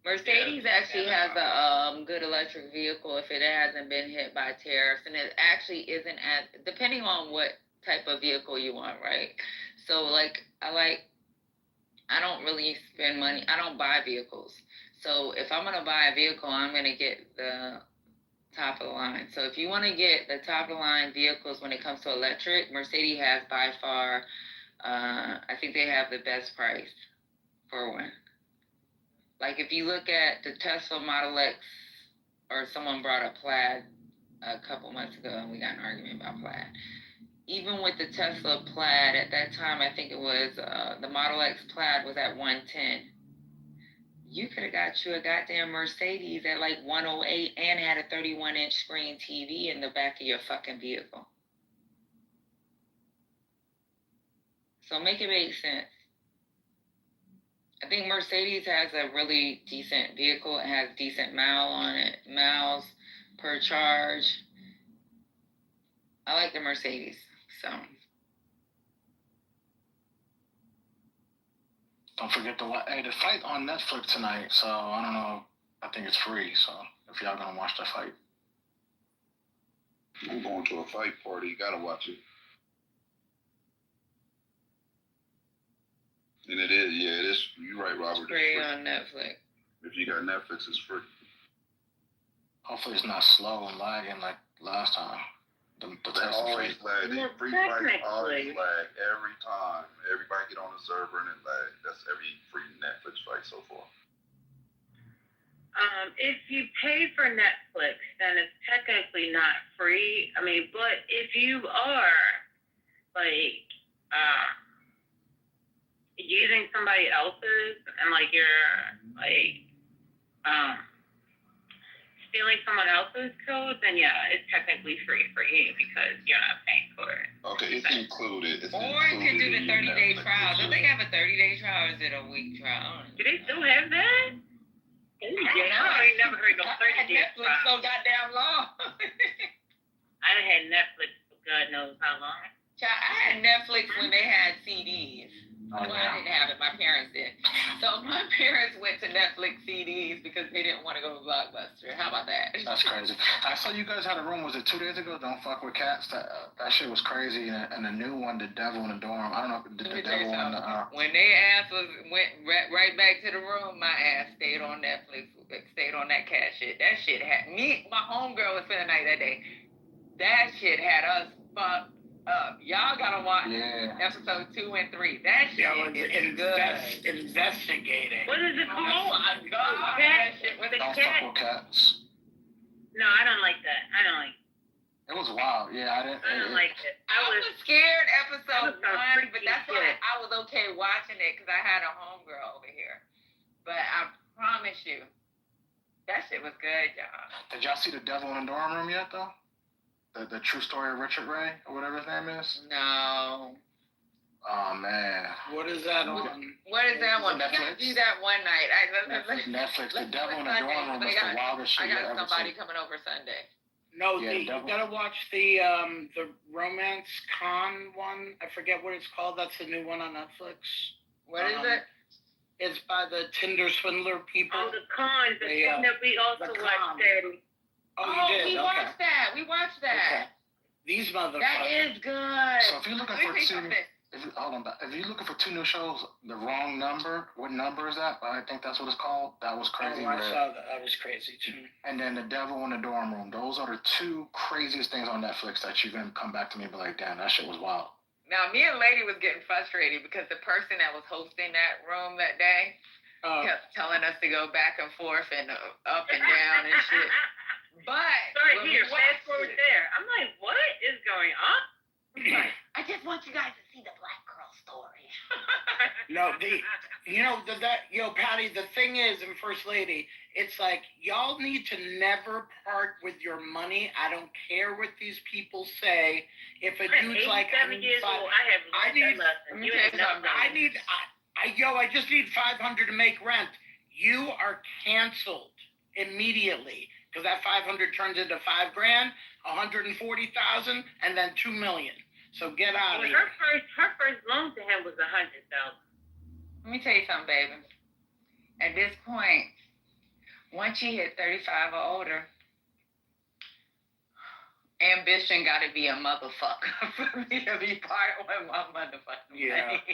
Mercedes actually has a good electric vehicle if it hasn't been hit by tariffs, and it actually isn't as, depending on what type of vehicle you want, right? So I don't really spend money. I don't buy vehicles. So if I'm gonna buy a vehicle, I'm gonna get the top of the line. So if you want to get the top of the line vehicles when it comes to electric, Mercedes has by far, I think they have the best price for one. Like if you look at the Tesla Model X, or someone brought up Plaid a couple months ago and we got an argument about Plaid. Even with the Tesla Plaid at that time, I think it was the Model X Plaid was at 110. You could have got you a goddamn Mercedes at like 108 and had a 31-inch screen TV in the back of your fucking vehicle. So make it make sense. I think Mercedes has a really decent vehicle. It has decent miles per charge. I like the Mercedes, so. Don't forget the fight on Netflix tonight. So I don't know. I think it's free. So if y'all gonna watch the fight, I'm going to a fight party. You gotta watch it. And it is, yeah, it is. You're right, Robert. It's free on Netflix. If you got Netflix, it's free. hopefully it's not slow and lagging like last time. The always lag. Free fights always lag every time. Everybody get on the server and it lag. That's every free Netflix fight so far. If you pay for Netflix, then it's technically not free. I mean, but if you are like using somebody else's and like you're like stealing someone else's code, then yeah, it's technically free for you because you're not paying for it. Okay, it's included. Or you can do the 30-day trial. Don't they have a 30-day trial, or is it a week trial? Do they still have that? I ain't never heard no 30-day Netflix so goddamn long. I done had Netflix for God knows how long. Child, I had Netflix when they had CDs. Oh, well, I didn't have it. My parents did. So my parents went to Netflix CDs because they didn't want to go to Blockbuster. How about that? That's crazy. I saw you guys had a room. Was it 2 days ago? Don't fuck with cats. That shit was crazy. And the new one, The Devil in the Dorm. I don't know if the Devil in the. When their ass went right back to the room, my ass stayed on Netflix. Stayed on that cat shit. That shit had me. My homegirl was spending the night that day. That shit had us fucked up. Y'all gotta watch episode 2 and 3. That shit is good. Investigating. What is it called? Oh my God. Cat? That shit was Don't fuck with cats. No, I don't like that. I don't like. It was wild. Yeah, I didn't. I didn't like it. I was scared episode That was some 1, but freaky that's why shit. I was okay watching it because I had a homegirl over here. But I promise you, that shit was good, y'all. Did y'all see The Devil in the Dorm Room yet, though? The true story of Richard Ray, or whatever his name is? No. Oh, man. What is that on? What is that one? We Netflix? gotta do that one night. Netflix. The let's Devil do in it the Dorm Sunday, Room but is the wildest shit I you got ever somebody seen. coming over Sunday. No, Yeah, you gotta watch the romance con one. I forget what it's called. That's the new one on Netflix. What is it? It's by the Tinder swindler people. Oh, the con, the thing that we also watched, Daddy. Oh, you did? We Okay. watched that. We watched that. Okay. These motherfuckers. That is good. So if you're looking for if you're looking for 2 new shows, The Wrong Number, what number is that? I think that's what it's called. That was crazy. Oh, I saw that. That was crazy too. And then The Devil in the Dorm Room. Those are the 2 craziest things on Netflix that you're gonna come back to me and be like, damn, that shit was wild. Now, me and Lady was getting frustrated because the person that was hosting that room that day kept telling us to go back and forth and up and down and shit. But Sorry, when here, we fast watched forward it- there. I'm like, what is going on? I just want you guys to see the black girl story. No, Patty, the thing is, and First Lady, it's like, y'all need to never part with your money. I don't care what these people say. If a I'm dude's like, 87 years old. I just need 500 to make rent. You are canceled immediately. Because that 500 turns into $5,000, 140,000, and then 2 million. So get out of here. Her first loan to him was 100,000. Let me tell you something, baby. At this point, once you hit 35 or older, ambition got to be a motherfucker for me to be part of my motherfucking Yeah. life.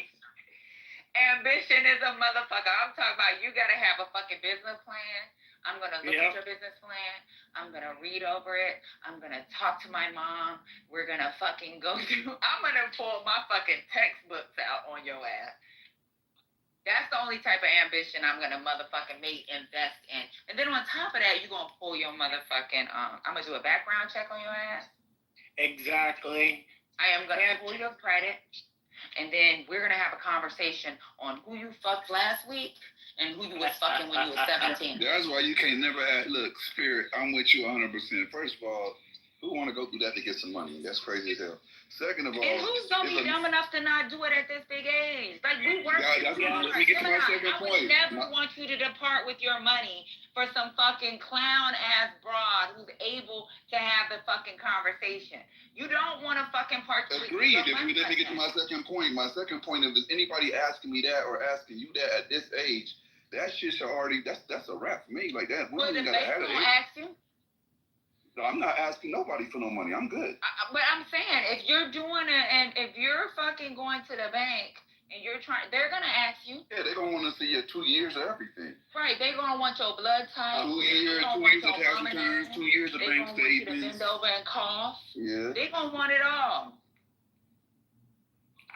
Ambition is a motherfucker. I'm talking about you got to have a fucking business plan. I'm going to look at your business plan. I'm going to read over it. I'm going to talk to my mom. We're going to fucking go through. I'm going to pull my fucking textbooks out on your ass. That's the only type of ambition I'm going to motherfucking invest in. And then on top of that, you're going to pull your motherfucking, I'm going to do a background check on your ass. Exactly. I am going to pull your credit. And then we're going to have a conversation on who you fucked last week and who you was fucking when you was 17. That's why you can't never have, look, Spirit, I'm with you 100%. First of all, who want to go through that to get some money? That's crazy as hell. Second of all, and who's gonna be dumb enough to not do it at this big age? Like, we work. Let me get to my second point. I would never want you to depart with your money for some fucking clown ass broad who's able to have the fucking conversation. You don't want to fucking part. Agreed. Let me get to my second point. My second point is anybody asking me that or asking you that at this age, that shit should already. That's a wrap for me. Like that. Well, the bank will ask you. No, I'm not asking nobody for no money. I'm good. But I'm saying, if you're doing it and if you're fucking going to the bank and you're trying, they're gonna ask you. Yeah, they're gonna want to see your 2 years of everything. Right, they're gonna want your blood type. 2 years, 2 years of tax returns, 2 years of bank statements. They gonna want you to bend over and cough. Yeah. They gonna want it all.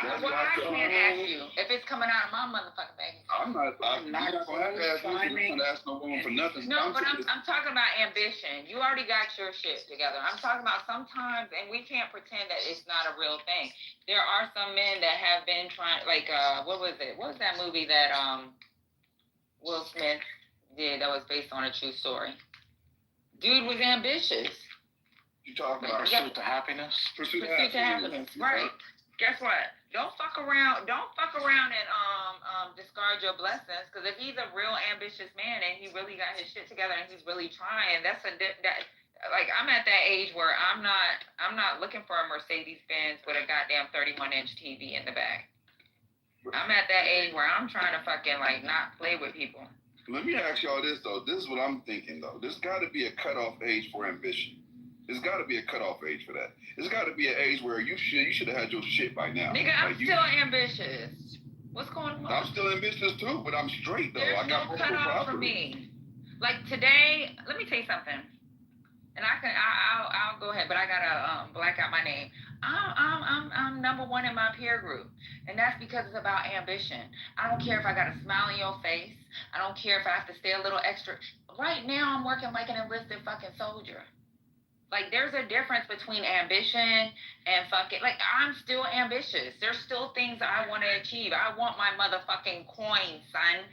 Well, I can't ask you if it's coming out of my motherfucking bank. I'm not gonna have to ask me. I'm not gonna ask no woman for nothing. No, but I'm talking about ambition. You already got your shit together. I'm talking about sometimes, and we can't pretend that it's not a real thing. There are some men that have been trying, like, what was it? What was that movie that Will Smith did that was based on a true story? Dude was ambitious. You talking about Pursuit to Happiness? Pursuit to Happiness, right? Guess what? Don't fuck around and discard your blessings. Because if he's a real ambitious man and he really got his shit together and he's really trying, like, I'm at that age where I'm not looking for a Mercedes Benz with a goddamn 31-inch TV in the back. I'm at that age where I'm trying to fucking like not play with people. Let me ask y'all this though. This is what I'm thinking though. There's got to be a cutoff age for ambition. There's got to be a cutoff age for that. There's got to be an age where you should have had your shit by now. Nigga, I'm still ambitious. What's going on? I'm still ambitious too, but I'm straight though. There's I got no cutoff for me. Like today, let me tell you something. And I'll go ahead, but I gotta black out my name. I'm number one in my peer group, and that's because it's about ambition. I don't care if I got a smile on your face. I don't care if I have to stay a little extra. Right now, I'm working like an enlisted fucking soldier. Like, there's a difference between ambition and fucking, like, I'm still ambitious. There's still things I want to achieve. I want my motherfucking coin, son.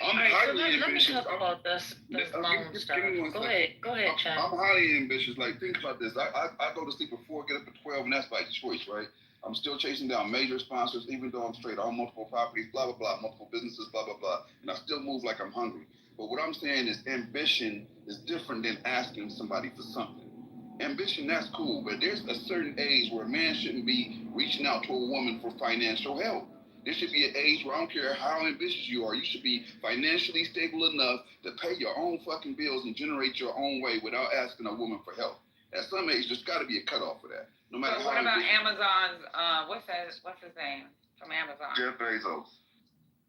I'm Right, so highly let me ambitious. talk about this loan stuff. Give me one Go second. ahead, Chad. I'm highly ambitious. Like, think about this. I go to sleep at 4, get up at 12, and that's by choice, right? I'm still chasing down major sponsors, even though I'm straight on multiple properties, blah, blah, blah, multiple businesses, blah, blah, blah. And I still move like I'm hungry. But what I'm saying is ambition is different than asking somebody for something. Ambition, that's cool, but there's a certain age where a man shouldn't be reaching out to a woman for financial help. There should be an age where I don't care how ambitious you are, you should be financially stable enough to pay your own fucking bills and generate your own way without asking a woman for help. At some age, there's got to be a cutoff for that. No matter So how what about ambitious- Amazon's, what's his name from Amazon? Jeff Bezos.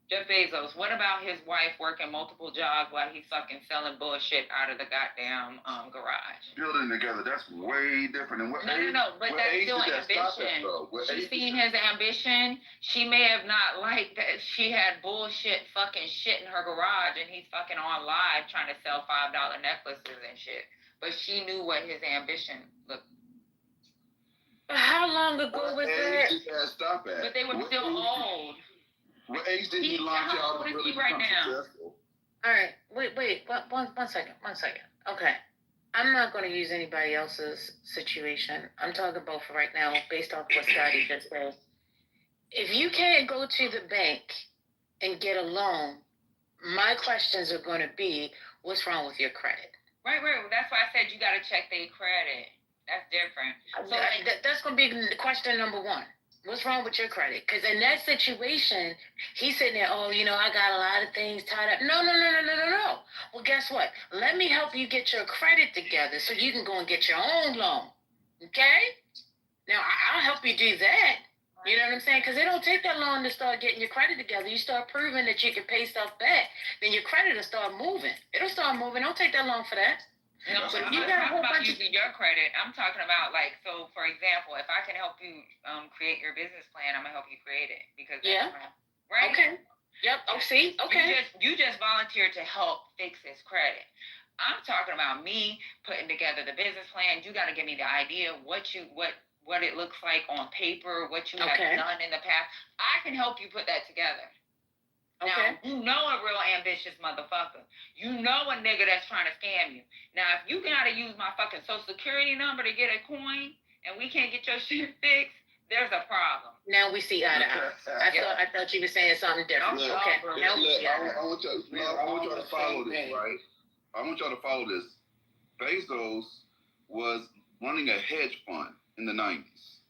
Jeff Bezos. What about his wife working multiple jobs while he's fucking selling bullshit out of the goddamn garage? Building together, that's way different. And what age? No, but what that's age still did that stop at, ambition. though? What She's age seen did his ambition. She may have not liked that she had bullshit fucking shit in her garage and he's fucking on live trying to sell $5 necklaces and shit. But she knew what his ambition looked. But how long ago was What that? age did that stop at? But they were What still age- old. What age did he launch how out old and is really he right become now? successful? All right, wait, one second. Okay, I'm not going to use anybody else's situation. I'm talking about for right now, based off what Scotty just said. If you can't go to the bank and get a loan, my questions are going to be, what's wrong with your credit? Right. That's why I said you got to check their credit. That's different. So that's going to be the question number one. What's wrong with your credit? Because in that situation, he's sitting there, oh, I got a lot of things tied up. No. Well, guess what? Let me help you get your credit together so you can go and get your own loan. Okay? Now, I'll help you do that. You know what I'm saying? Because it don't take that long to start getting your credit together. You start proving that you can pay stuff back, then your credit will start moving. It'll start moving. Don't take that long for that. No, But I'm you not got a talking whole about bunch of using your credit. I'm talking about so for example, if I can help you create your business plan, I'm gonna help you create it because that's right. Okay. Yep. Oh, see. Okay. You just volunteered to help fix his credit. I'm talking about me putting together the business plan. You got to give me the idea what it looks like on paper, what you have done in the past. I can help you put that together. Now, you know a real ambitious motherfucker. You know a nigga that's trying to scam you. Now, if you gotta use my fucking social security number to get a coin and we can't get your shit fixed, there's a problem. Now we see eye to eye. I thought you were saying something different. Look, Okay. Now we see eye to eye. I want y'all to follow this, right? I want y'all to follow this. Bezos was running a hedge fund in the 90s.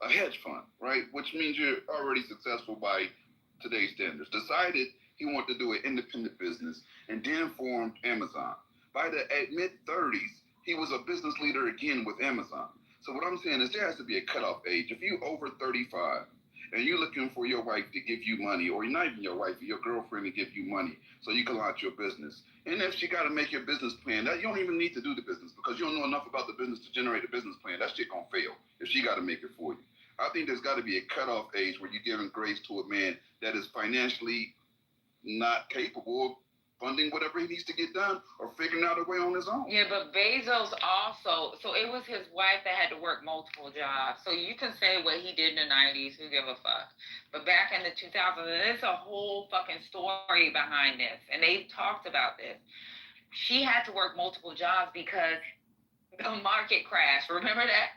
A hedge fund, right? Which means you're already successful by today's standards. Decided he wanted to do an independent business and then formed Amazon. By the mid-30s, he was a business leader again with Amazon. So what I'm saying is there has to be a cutoff age. If you're over 35 and you're looking for your wife to give you money, or not even your wife, your girlfriend to give you money so you can launch your business, and if she got to make your business plan, that you don't even need to do the business because you don't know enough about the business to generate a business plan. That shit gonna fail if she got to make it for you. I think there's got to be a cutoff age where you're giving grace to a man that is financially not capable of funding whatever he needs to get done or figuring out a way on his own. Yeah, but Bezos also, so it was his wife that had to work multiple jobs. So you can say what he did in the 90s, who give a fuck. But back in the 2000s, there's a whole fucking story behind this. And they've talked about this. She had to work multiple jobs because the market crashed. Remember that?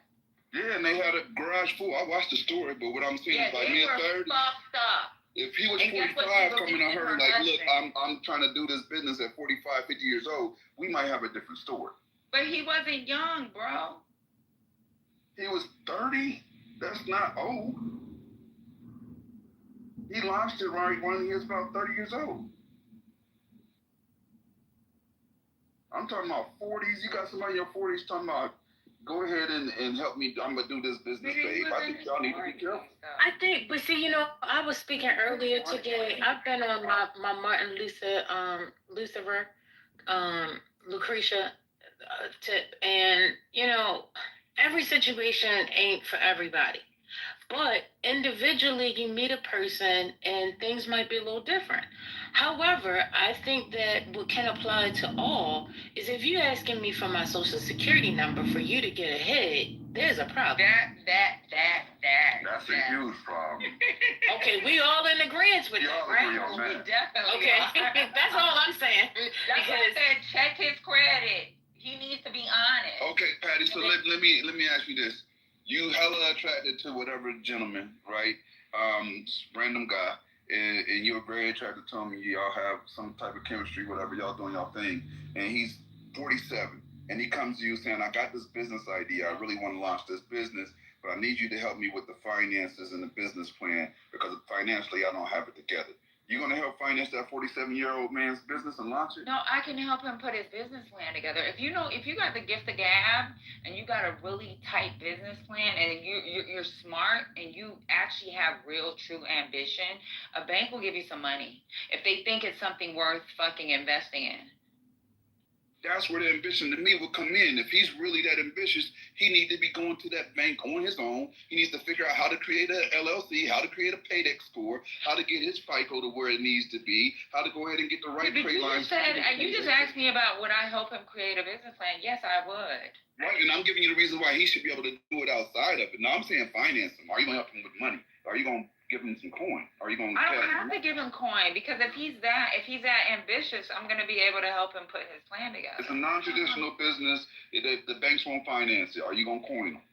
Yeah, and they had a garage full. I watched the story, but what I'm saying is like they were mid-30s. fucked up. If he was And guess what? 45 She coming to released her her like, look, husband. I'm trying to do this business at 45, 50 years old, we might have a different story. But he wasn't young, bro. He was 30? That's not old. He launched it right when he was about 30 years old. I'm talking about 40s. You got somebody in your 40s talking about, go ahead and help me. I'm going to do this business, babe. I think y'all need to be careful. I think, but see, I was speaking earlier today. I've been on my Martin Lucifer, Lucretia tip, and every situation ain't for everybody. But individually, you meet a person and things might be a little different. However, I think that what can apply to all is if you're asking me for my social security number for you to get ahead, there's a problem. That's a huge problem. Okay, we all in agreement with that, right? Agree on that. Definitely. Okay, that's all I'm saying. That's what I said. Check his credit. He needs to be honest. Okay, Patty. So let me ask you this: you hella attracted to whatever gentleman, right? Random guy, and you're very attracted to him. Y'all have some type of chemistry, whatever. Y'all doing y'all thing, and he's 47, and he comes to you saying, "I got this business idea. I really want to launch this business, but I need you to help me with the finances and the business plan because financially I don't have it together." You gonna help finance that 47-year-old man's business and launch it? No, I can help him put his business plan together. If you got the gift of gab and you got a really tight business plan and you're smart and you actually have real true ambition, a bank will give you some money if they think it's something worth fucking investing in. That's where the ambition to me will come in. If he's really that ambitious, he needs to be going to that bank on his own. He needs to figure out how to create a LLC, how to create a paydex score, how to get his FICO to where it needs to be, how to go ahead and get the right trade lines. You just asked me about would I help him create a business plan. Yes, I would. Right, and I'm giving you the reason why he should be able to do it outside of it. Now I'm saying finance him. Are you going to help him with money? Are you going to give him some coin? Are you going to? I don't have to give him coin because if he's that ambitious, I'm going to be able to help him put his plan together. It's a non-traditional business. The banks won't finance it. Are you going to coin him?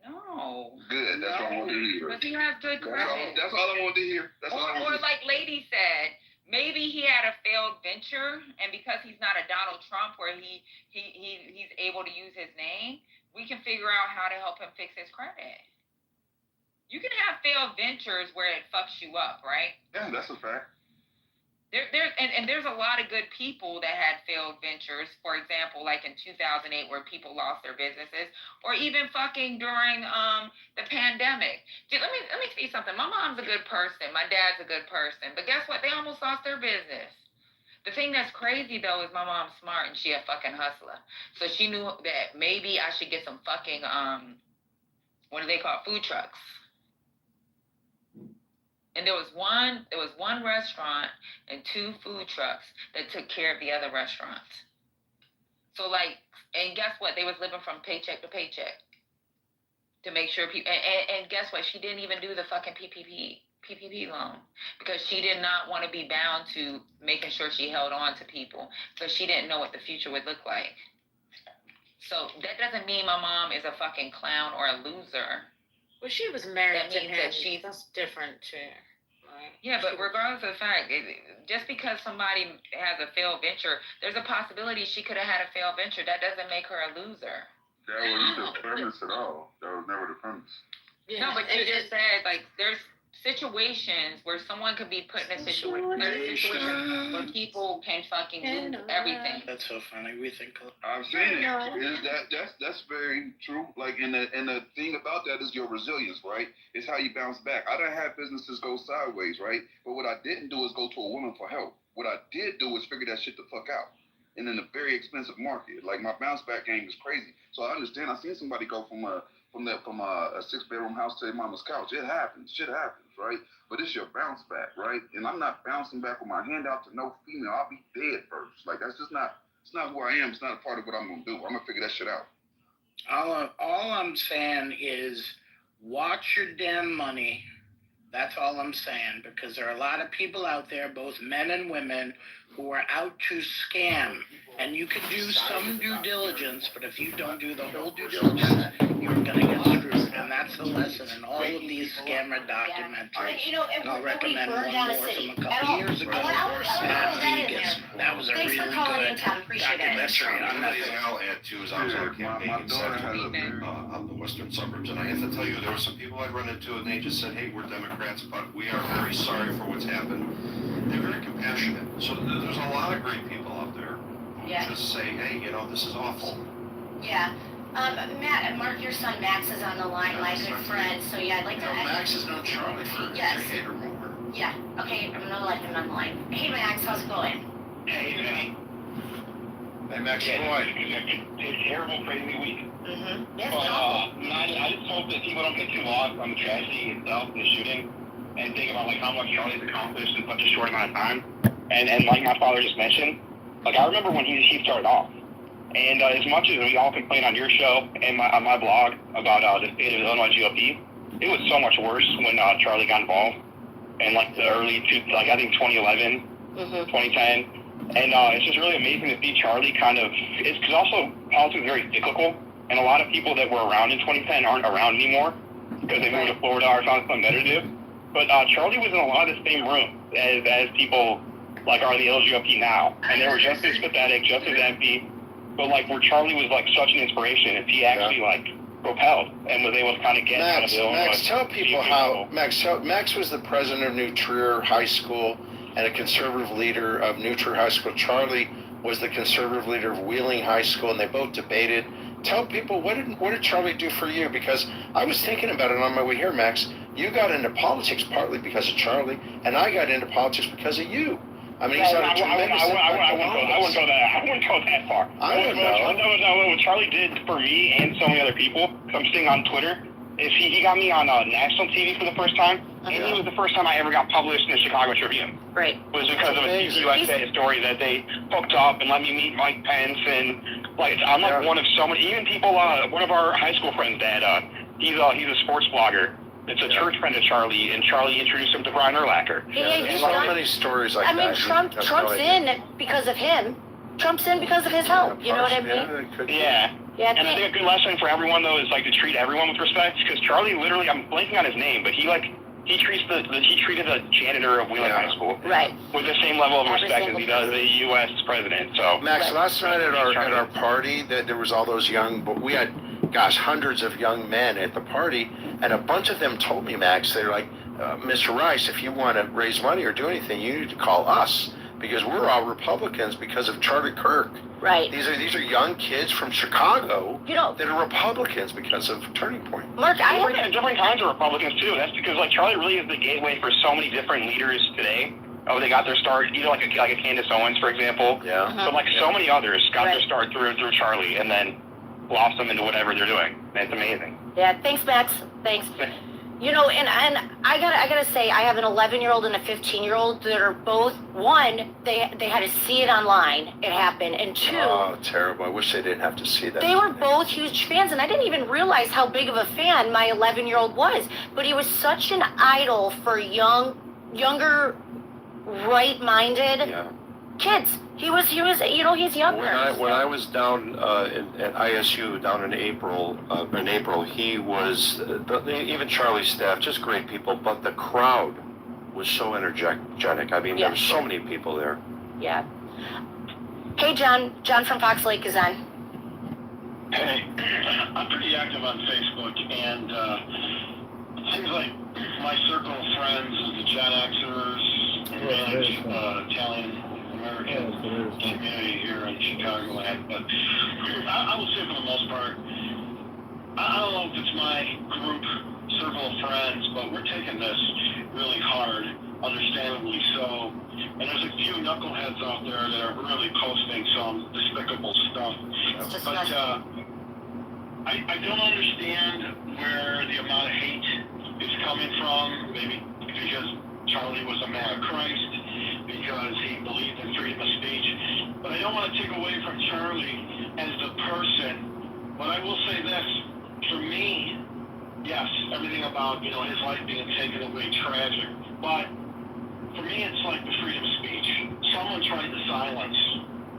No. Good. That's what I want to hear. But he has good credit. That's all I want to hear. Or like Lady said, maybe he had a failed venture, and because he's not a Donald Trump where he's able to use his name, we can figure out how to help him fix his credit. You can have failed ventures where it fucks you up, right? Yeah, that's a fact. There's a lot of good people that had failed ventures. For example, like in 2008 where people lost their businesses, or even fucking during the pandemic. Let me tell you something. My mom's a good person. My dad's a good person. But guess what? They almost lost their business. The thing that's crazy though is my mom's smart and she a fucking hustler. So she knew that maybe I should get some fucking what do they call it? Food trucks. And there was one restaurant and 2 food trucks that took care of the other restaurants. So and guess what? They was living from paycheck to paycheck to make sure people. And guess what? She didn't even do the fucking PPP loan because she did not want to be bound to making sure she held on to people because she didn't know what the future would look like. So that doesn't mean my mom is a fucking clown or a loser. Well, she was married to him. That's different too. Right? Yeah, but regardless of the fact, just because somebody has a failed venture, there's a possibility she could have had a failed venture. That doesn't make her a loser. That wasn't the premise at all. That was never the premise. Yeah. No, but you just said there's situations where someone could be put in a situation where people can fucking do everything. That's so funny. We think. I'm saying that's very true. And the thing about that is your resilience, right? It's how you bounce back. I done had businesses go sideways, right? But what I didn't do is go to a woman for help. What I did do is figure that shit the fuck out. And in a very expensive market, my bounce back game is crazy. So I understand. I seen somebody go from a 6-bedroom house to their mama's couch. It happens. Shit happens, right? But it's your bounce back, right? And I'm not bouncing back with my hand out to no female. I'll be dead first. That's just not. It's not who I am. It's not a part of what I'm gonna do. I'm gonna figure that shit out. All I'm saying is watch your damn money. That's all I'm saying, because there are a lot of people out there, both men and women, who are out to scam. And you can do some due diligence, but if you don't do the whole due diligence, you're going to get screwed. And that's the lesson in all of these scammer documentaries. And I'll recommend one more from a couple years ago, Matt Vegas. That was a really good documentary on that. Thing I'll add too is I was on a campaign in Saturday out in the western suburbs, and I have to tell you, there were some people I run into, and they just said, "Hey, we're Democrats, but we are very sorry for what's happened." They're very compassionate. So there's a lot of great people out there who just say, "Hey, this is awful." Yeah. Matt, Mark, your son Max is on the line, my good friend. So I'd like to. Max is no Charlie for hate or rumor. Yeah. Okay, I'm gonna let him on the line. Hey, Max, how's it going? Hey. Max, Yeah, go ahead. it's a terrible, crazy week. Mm-hmm. Yes, But I just hope that people don't get too lost on the tragedy itself, the shooting, and think about like how much Charlie's accomplished in such a short amount of time. And like my father just mentioned, like I remember when he started off. And as much as we all complain on your show and on my blog about the state of the Illinois GOP, it was so much worse when Charlie got involved in like the early, I think 2011, 2010. And it's just really amazing to see Charlie kind of, it's because also politics is very cyclical, and a lot of people that were around in 2010 aren't around anymore because they moved to Florida or found something better to do. But Charlie was in a lot of the same room as people like are the LGOP now, and they were just as pathetic, just as empty. But like where Charlie was like such an inspiration, if he actually like propelled and was able to kind of get out of the Illinois. Max, tell people how Max was the president of New Trier High School and a conservative leader of New Trier High School. Charlie was the conservative leader of Wheeling High School, and they both debated. Tell people what did Charlie do for you? Because I was thinking about it on my way here, Max. You got into politics partly because of Charlie, and I got into politics because of you. I mean, he's had a tremendous impact on all of us. I wouldn't go that far. I don't know. What Charlie did for me and so many other people, I'm seeing on Twitter, is he got me on national TV for the first time, and it was the first time I ever got published in the Chicago Tribune. Right. It was because of a USA story that they hooked up and let me meet Mike Pence, and like I'm like one of so many, even people, one of our high school friends, Dad, he's a sports blogger. It's a church friend of Charlie, and Charlie introduced him to Brian Urlacher. There's so many stories like that. I mean, Trump's in because of him. Trump's in because of his help. You know what I mean? Yeah. Yeah. And I think a good lesson for everyone though is like to treat everyone with respect, because Charlie literally, I'm blanking on his name, but he treated the janitor of Wheeling High School with the same level of respect as he does the U.S. president. So Max, last night at our party, there was all those young, but we had hundreds of young men at the party, and a bunch of them told me, Max, they're like, Mr. Rice, if you want to raise money or do anything, you need to call us, because we're all Republicans because of Charlie Kirk. Right. These are young kids from Chicago that are Republicans because of Turning Point. Mark, different kinds of Republicans too. That's because like Charlie really is the gateway for so many different leaders today. Oh, they got their start, like a Candace Owens, for example. Yeah. But like so many others got their start through Charlie, and then lost them into whatever they're doing. It's amazing. Yeah, thanks, Max. Thanks. You know, and I gotta say, I have an 11-year-old and a 15-year-old that are both, one, they had to see it online, it happened, and two, oh, terrible. I wish they didn't have to see that. They were both huge fans, and I didn't even realize how big of a fan my 11-year-old was, but he was such an idol for younger, right-minded kids. He was, he's younger. When I was down at ISU down in April, he was, even Charlie's staff, just great people, but the crowd was so energetic. I mean, there were so many people there. Yeah. Hey, John from Fox Lake is on. Hey, I'm pretty active on Facebook, and it seems like my circle of friends is the Gen Xers and Italian American community here in Chicagoland, but I will say for the most part, I don't know if it's my group, circle of friends, but we're taking this really hard, understandably so, and there's a few knuckleheads out there that are really posting some despicable stuff, but I don't understand where the amount of hate is coming from, maybe because Charlie was a man of Christ, because he believed in freedom of speech. But I don't want to take away from Charlie as the person. But I will say this, for me, yes, everything about, his life being taken away, tragic. But for me, it's like the freedom of speech. Someone tried to silence.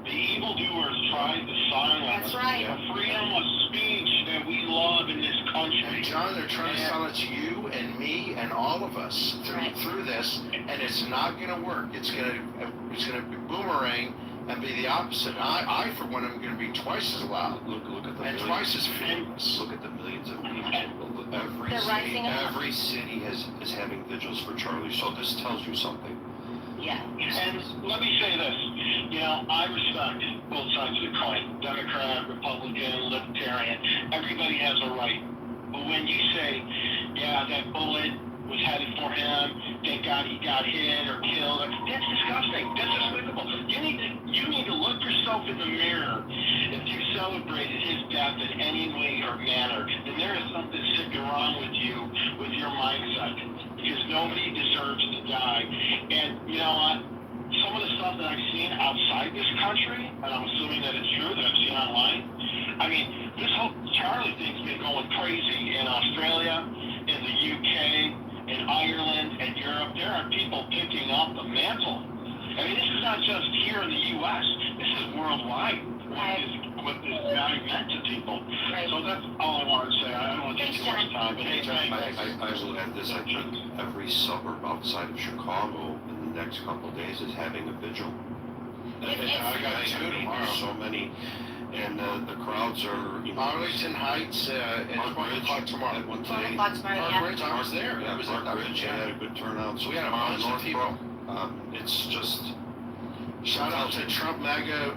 The evildoers tried to silence the freedom of speech that we love in this country. John, they're trying to silence you and me and all of us through this, and it's not going to work. It's going to boomerang and be the opposite. I for one, am going to be twice as loud. Look at the twice as famous. Look at the millions of people. Every city is having vigils for Charlie. So this tells you something. Yeah. And let me say this, I respect both sides of the coin, Democrat, Republican, Libertarian, everybody has a right. But when you say, that bullet was headed for him, thank God he got hit or killed, that's disgusting, that's despicable. You need to look yourself in the mirror celebrated his death in any way or manner, then there is something sick and wrong with you, with your mindset, because nobody deserves to die. And you know what? Some of the stuff that I've seen outside this country, and I'm assuming that it's true, that I've seen online, I mean, this whole Charlie thing's been going crazy in Australia, in the UK, in Ireland, and Europe. There are people picking up the mantle. I mean, this is not just here in the U.S. This is worldwide. What this guy meant to people. Right. So that's all I want to say. I don't want to take too much time, but hey, thanks. I will add this. I think every suburb outside of Chicago in the next couple of days is having a vigil. I got two tomorrow. So many. And the crowds are... Arlington Heights at 1 o'clock tomorrow. At 1 today. Park Ridge, I was there. Yeah, I was at Park Ridge. Ridge, had a good turnout. So We had a bunch of people. It's just... Shout out to Trump MAGA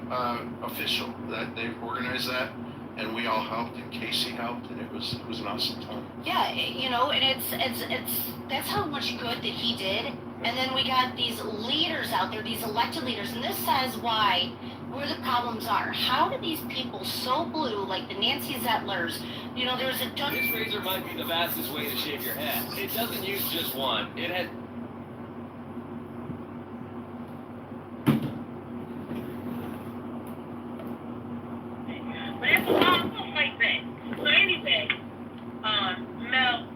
official that they organized that, and we all helped, and Casey helped, and it was an awesome time. Yeah, you know, and it's that's how much good that he did. And then we got these leaders out there, these elected leaders, and this says why, where the problems are. How do these people so blue, like the Nancy Zettlers, you know, there's a... This razor might be the fastest way to shave your head. It doesn't use just one. It has... But it's a long book like that. So anyway, Mel,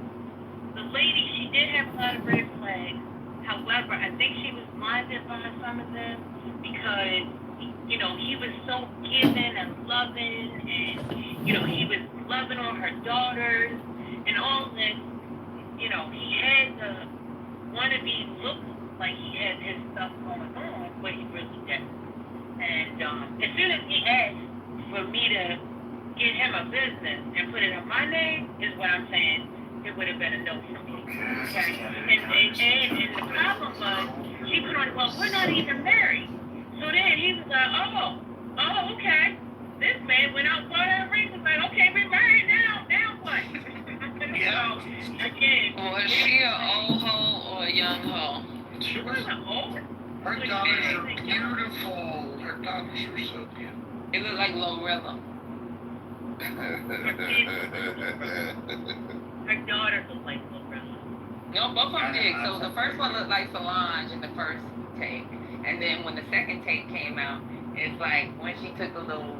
the lady, she did have a lot of red flags. However, I think she was blinded by some of them because, you know, he was so giving and loving, and, you know, he was loving on her daughters and all this. You know, he had to want to be look like he had his stuff going on, but he really didn't. And as soon as he asked for me to get him a business and put it in my name, is what I'm saying, it would have been a no for me. Okay? And the problem was, she put on, well, we're not even married. So then he was like, oh, okay. This man went out and bought her a ring. Was like, okay, we're married now what? You know, again. Was she an old hoe or a young hoe? She was an old. Her daughters are beautiful. Her daughters are so beautiful. It looked like Glorilla. Her daughter looked like Glorilla. No, both of them did. So the first one looked like Solange in the first take. And then when the second take came out, it's like when she took the little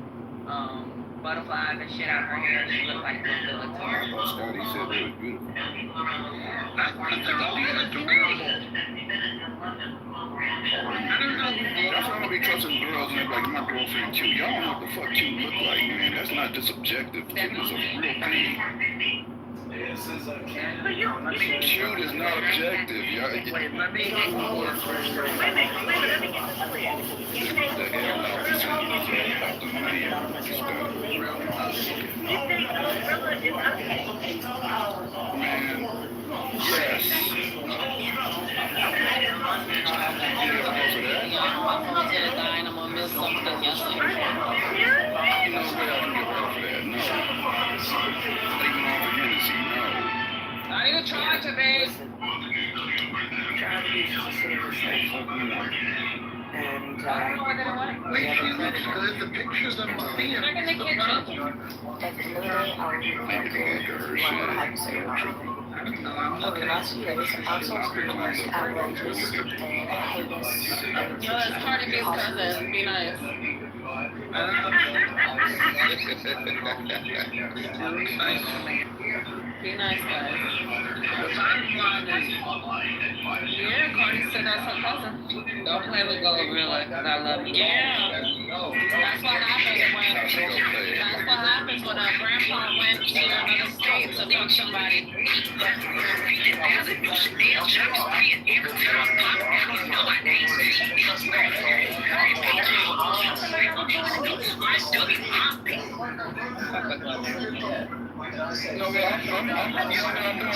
butterflies and shit out of her hair, she looked like Glorilla to her. Scotty said they were beautiful. I don't know. That's why I don't be trusting girls and like my girlfriend too. Y'all don't know what the fuck cute look like, man. That's not just subjective. Cute is a real thing. This is a Cute is not objective. Y'all get Wait, let me get the hell out of this about the money and stuff. You think Glorilla is ugly? Man, yes. I'm going to the dine. I'm going to miss something yesterday. No way I can get off of that. No. Taking off the Hennessy, no. Not even trying to, babe. Wait, she looks good. The pictures of Maria. Back in the kitchen. Okay, last few days, outsourced customers outrageous and heinous. No, it's Cardi B's cousin. Be nice. Be nice, guys. Yeah, Cardi said that's her cousin. Don't play with Glorilla, because I love you. Yeah. That's what happens when a grandpa went to another state to fuck somebody.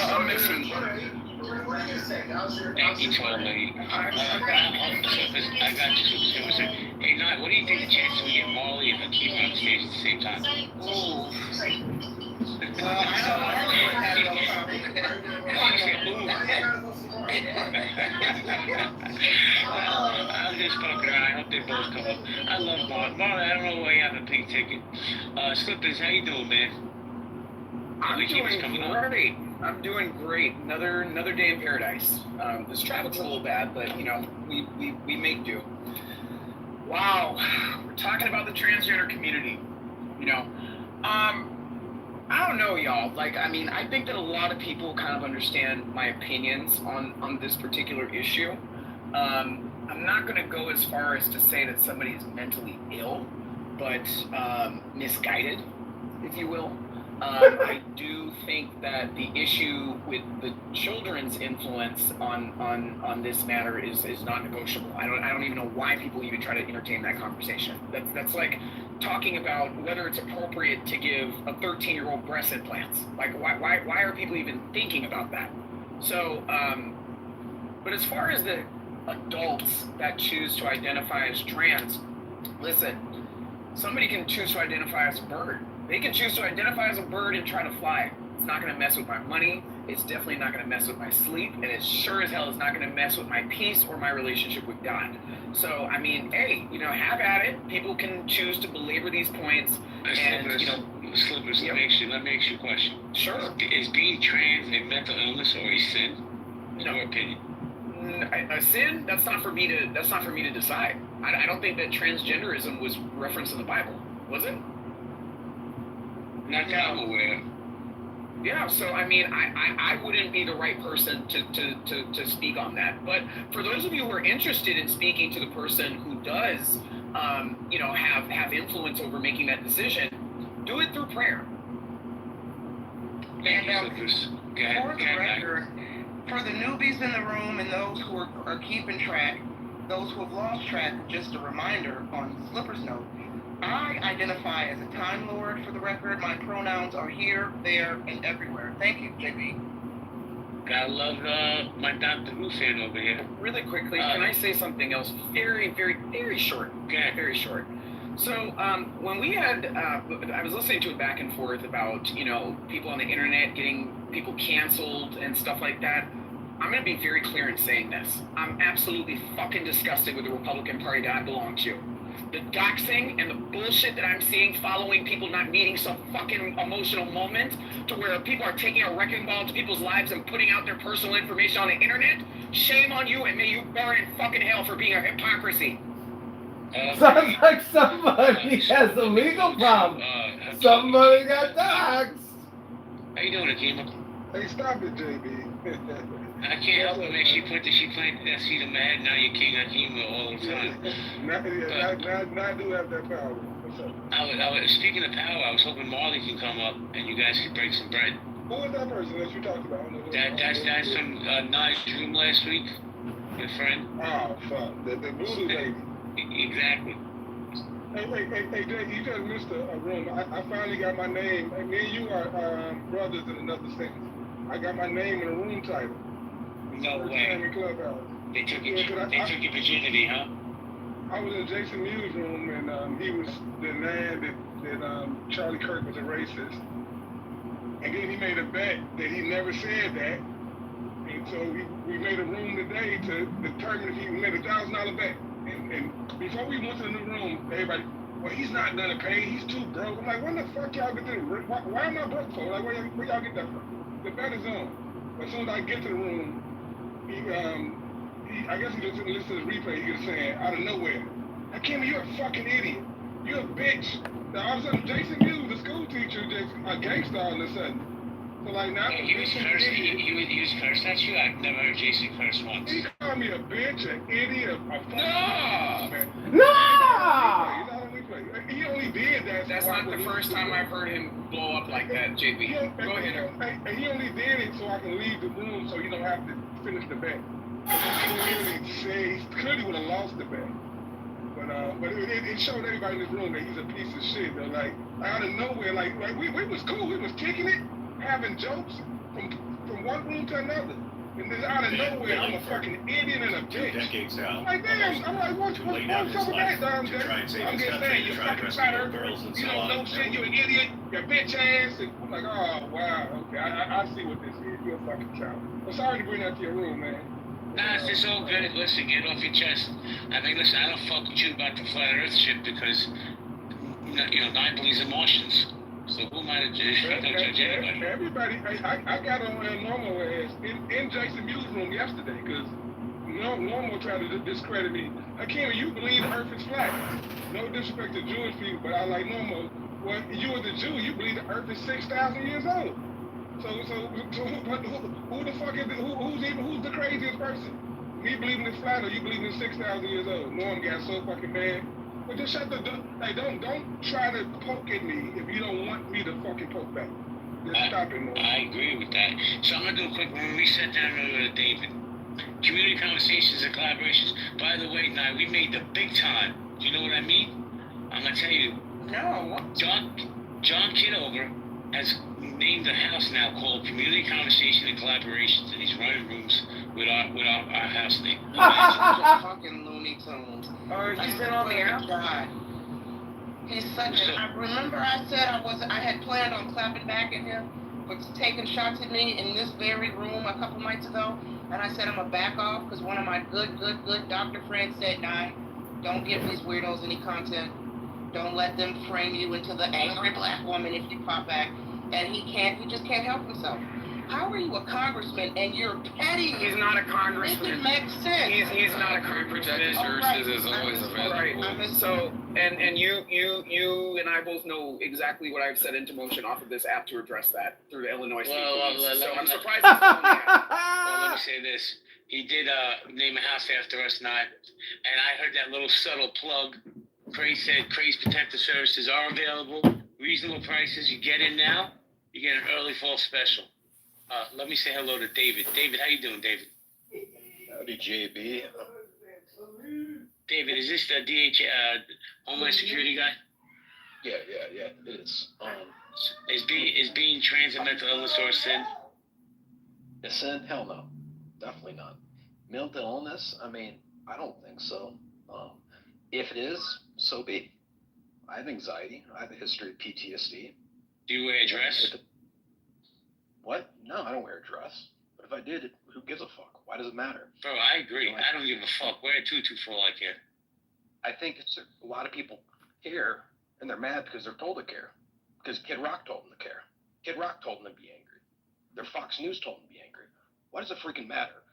I'm missing. And he told me, I got you. So hey, Nat, what do you think the chances we get Molly and Hakeem on stage at the same time? I know Harley had it all. I'm just fucking around. I hope they both come up. I love Marlon. Marlon, I don't know why you have a pink ticket. Slippers, how you doing, man? I'm doing great. I'm doing great. Another day in paradise. This traffic's a little bad, but you know, we make do. Wow, we're talking about the transgender community. You know, I don't know, y'all. Like, I mean, I think that a lot of people kind of understand my opinions on this particular issue. I'm not going to go as far as to say that somebody is mentally ill, but misguided, if you will. I do think that the issue with the children's influence on this matter is not negotiable. I don't even know why people even try to entertain that conversation. That's like talking about whether it's appropriate to give a 13-year-old breast implants. Like, why are people even thinking about that? So, but as far as the adults that choose to identify as trans, listen, somebody can choose to identify as a bird. They can choose to identify as a bird and try to fly. It's not going to mess with my money. It's definitely not going to mess with my sleep. And it sure as hell is not going to mess with my peace or my relationship with God. So, I mean, hey, you know, have at it. People can choose to belabor these points. And, you know, Slippers, let me ask you a question. Sure. Is being trans a mental illness or a sin? In your opinion? A sin? That's not for me to decide. I don't think that transgenderism was referenced in the Bible. Was it? Not that I'm aware. Yeah, so I mean, I wouldn't be the right person to speak on that. But for those of you who are interested in speaking to the person who does, you know, have influence over making that decision, do it through prayer. And for the record, for the newbies in the room and those who are keeping track, those who have lost track, just a reminder on Slipper's note, I identify as a Time Lord for the record. My pronouns are here, there, and everywhere. Thank you, JB. I love my Doctor Who fan over here. Really quickly, can I say something else? Very, very, very short. Okay. Very short. So when we had, I was listening to it back and forth about, you know, people on the internet getting people canceled and stuff like that. I'm going to be very clear in saying this. I'm absolutely fucking disgusted with the Republican Party that I belong to. The doxing and the bullshit that I'm seeing following people not needing some fucking emotional moment to where people are taking a wrecking ball to people's lives and putting out their personal information on the internet. Shame on you, and may you burn in fucking hell for being a hypocrisy. Sounds like somebody has a legal problem. Somebody got doxed. How you doing, Akima? Hey, stop it, JB. I can't help it, man. She planted that seed in my head. Now you're King Akima all the time. Now I do have that power. What's up? I was speaking of power. I was hoping Marley can come up and you guys could break some bread. Who was that person that you talked about? That's from Nice Dream last week. Your friend. Oh fuck, the voodoo lady. Exactly. Hey, Jay, you just missed a room. I finally got my name. Hey, me and you are brothers in another sense. I got my name in a room title. No way. They took your virginity, huh? I was in Jason Mewes' room, and he was denying that Charlie Kirk was a racist. And then he made a bet that he never said that. And so we made a room today to determine if he made $1,000 bet. And before we went to the new room, everybody, well, he's not gonna pay. He's too broke. I'm like, when the fuck y'all get this? Why am I broke for? Like, where y'all get that from? The bet is on. As soon as I get to the room, I guess he listened to the replay. He was saying out of nowhere, Akima, you're a fucking idiot. You're a bitch. Now all of a sudden, Jason Mewes, the school teacher, just a gangster all of a sudden. So like now, he was cursed at you. I've never heard Jason curse once. He called me a bitch, an idiot, a fucking man. No! He only did that. That's not the first time I've heard him blow up like that, JB. Go ahead. And he only did it so I can leave the room so you don't have to finish the bet. He clearly would have lost the bet. But it showed everybody in this room that he's a piece of shit. Though, like out of nowhere, like we was cool. We was kicking it, having jokes from one room to another. And then out of nowhere, I'm a fucking idiot and a bitch. Decades out. I'm like, damn. I'm like, what's up with that, I'm just saying, you fucking fatter. You don't know shit. You're an idiot. You're a bitch ass. And I'm like, oh wow, okay. I see what this is. You're a fucking child. I'm sorry to bring that to your room, man. Nah, it's all good. Listen, get it off your chest. I mean, listen, I don't fuck with you about the flat Earth shit because, I believe in Martians. So who am I to judge anybody? Everybody, I got on Normal ass in Jason Mewes' room yesterday because Normal tried to discredit me. Akima, you believe the Earth is flat. No disrespect to Jewish people, but I like Normal. Well, you as a Jew, you believe the Earth is 6,000 years old. So who the fuck is who's the craziest person? Me believing it's flat or you believing it's 6,000 years old? Norm got so fucking mad. But just shut the door. Hey, don't try to poke at me if you don't want me to fucking poke back. Just stop it, Norm. I agree with that. So I'm gonna do a quick when we sat down earlier with David. Community conversations and collaborations. By the way, Nye, we made the big time. Do you know what I mean? I'm gonna tell you. No. John Kitover has named a house now called Community Conversation and Collaborations, and he's running rooms with our house name. Fucking Looney Tunes. Or he's been on the outside. He's such an. I remember I said I had planned on clapping back at him for taking shots at me in this very room a couple nights ago, and I said I'm gonna back off because one of my good doctor friends said, "Nah, don't give these weirdos any content. Don't let them frame you into the angry black woman if you pop back." And he just can't help himself. How are you a congressman and you're petty? He's not a congressman. It makes sense. He's not a congressman. Services is always available. Right. So, and you and I both know exactly what I've set into motion off of this app to address that through the Illinois State Police. So I'm surprised he's still on the app. Well, let me say this. He did name a house after us, not, and I heard that little subtle plug. Craze said Craze Protective Services are available. Reasonable prices. You get in now, you get an early fall special. Let me say hello to David. David, how you doing, David? Howdy, JB. David, is this the Homeland Security guy? Yeah, it is. Is being trans a mental illness or a sin? A sin? Hell no. Definitely not. Mental illness? I mean, I don't think so. If it is, so be it. I have anxiety. I have a history of PTSD. Do you wear a dress? What? No, I don't wear a dress. But if I did, who gives a fuck? Why does it matter? Bro, I agree. I don't give a fuck. Wear a tutu for all I care. I think a lot of people care, and they're mad because they're told to care. Because Kid Rock told them to care. Kid Rock told them to be angry. Their Fox News told them to be angry. Why does it freaking matter?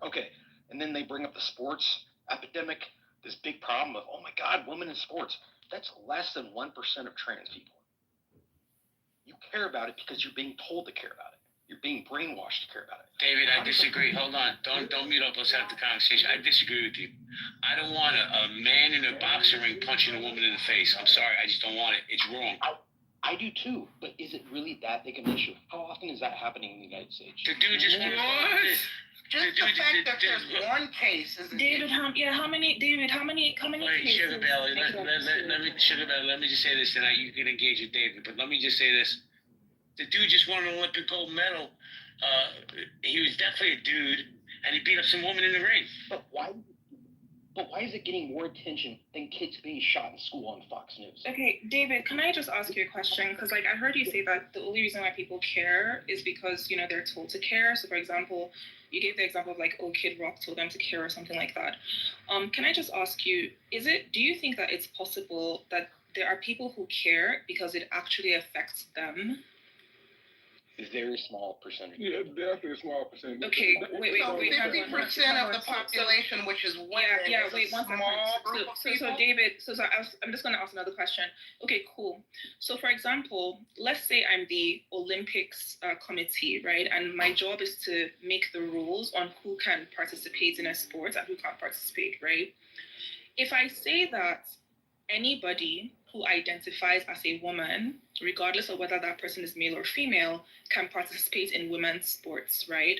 Okay, and then they bring up the sports epidemic, this big problem of, oh my God, women in sports. That's less than 1% of trans people. You care about it because you're being told to care about it. You're being brainwashed to care about it. David, I disagree. Hold on. Don't mute up. Let's have the conversation. I disagree with you. I don't want a man in a boxing ring punching a woman in the face. I'm sorry. I just don't want it. It's wrong. I do too. But is it really that big of an issue? How often is that happening in the United States? The dude just Just the fact that there's one case is David, how many Wait, cases? Sugar Belly, let me just say this tonight. You can engage with David, but let me just say this. The dude just won an Olympic gold medal. He was definitely a dude, and he beat up some woman in the ring. But why is it getting more attention than kids being shot in school on Fox News? Okay, David, can I just ask you a question? Because, I heard you say that the only reason why people care is because, they're told to care. So, for example, you gave the example of, Kid Rock told them to care or something like that. Can I just ask you, do you think that it's possible that there are people who care because it actually affects them? A very small percentage. Yeah, definitely a small percentage. Okay, wait. 50% of the population, which is women, wait, one second. So David, I'm just going to ask another question. Okay, cool. So for example, let's say I'm the Olympics committee, right? And my job is to make the rules on who can participate in a sport and who can't participate, right? If I say that anybody who identifies as a woman, regardless of whether that person is male or female, can participate in women's sports, right?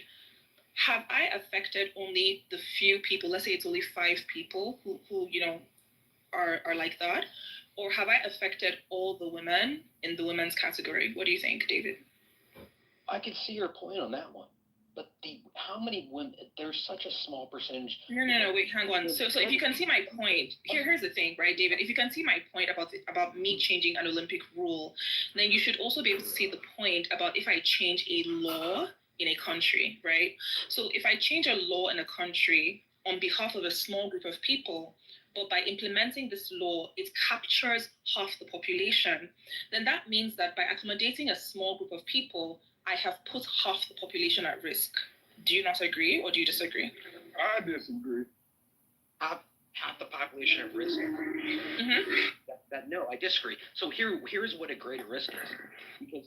Have I affected only the few people, let's say it's only 5 people who are like that? Or have I affected all the women in the women's category? What do you think, David? I can see your point on that one. But how many women, there's such a small percentage. No, wait, hang on. So if you can see my point, here's the thing, right, David? If you can see my point about me changing an Olympic rule, then you should also be able to see the point about if I change a law in a country, right? So if I change a law in a country on behalf of a small group of people, but by implementing this law, it captures half the population, then that means that by accommodating a small group of people, I have put half the population at risk. Do you not agree, or do you disagree? I disagree. Half the population at risk. No, I disagree. So here's what a greater risk is. Because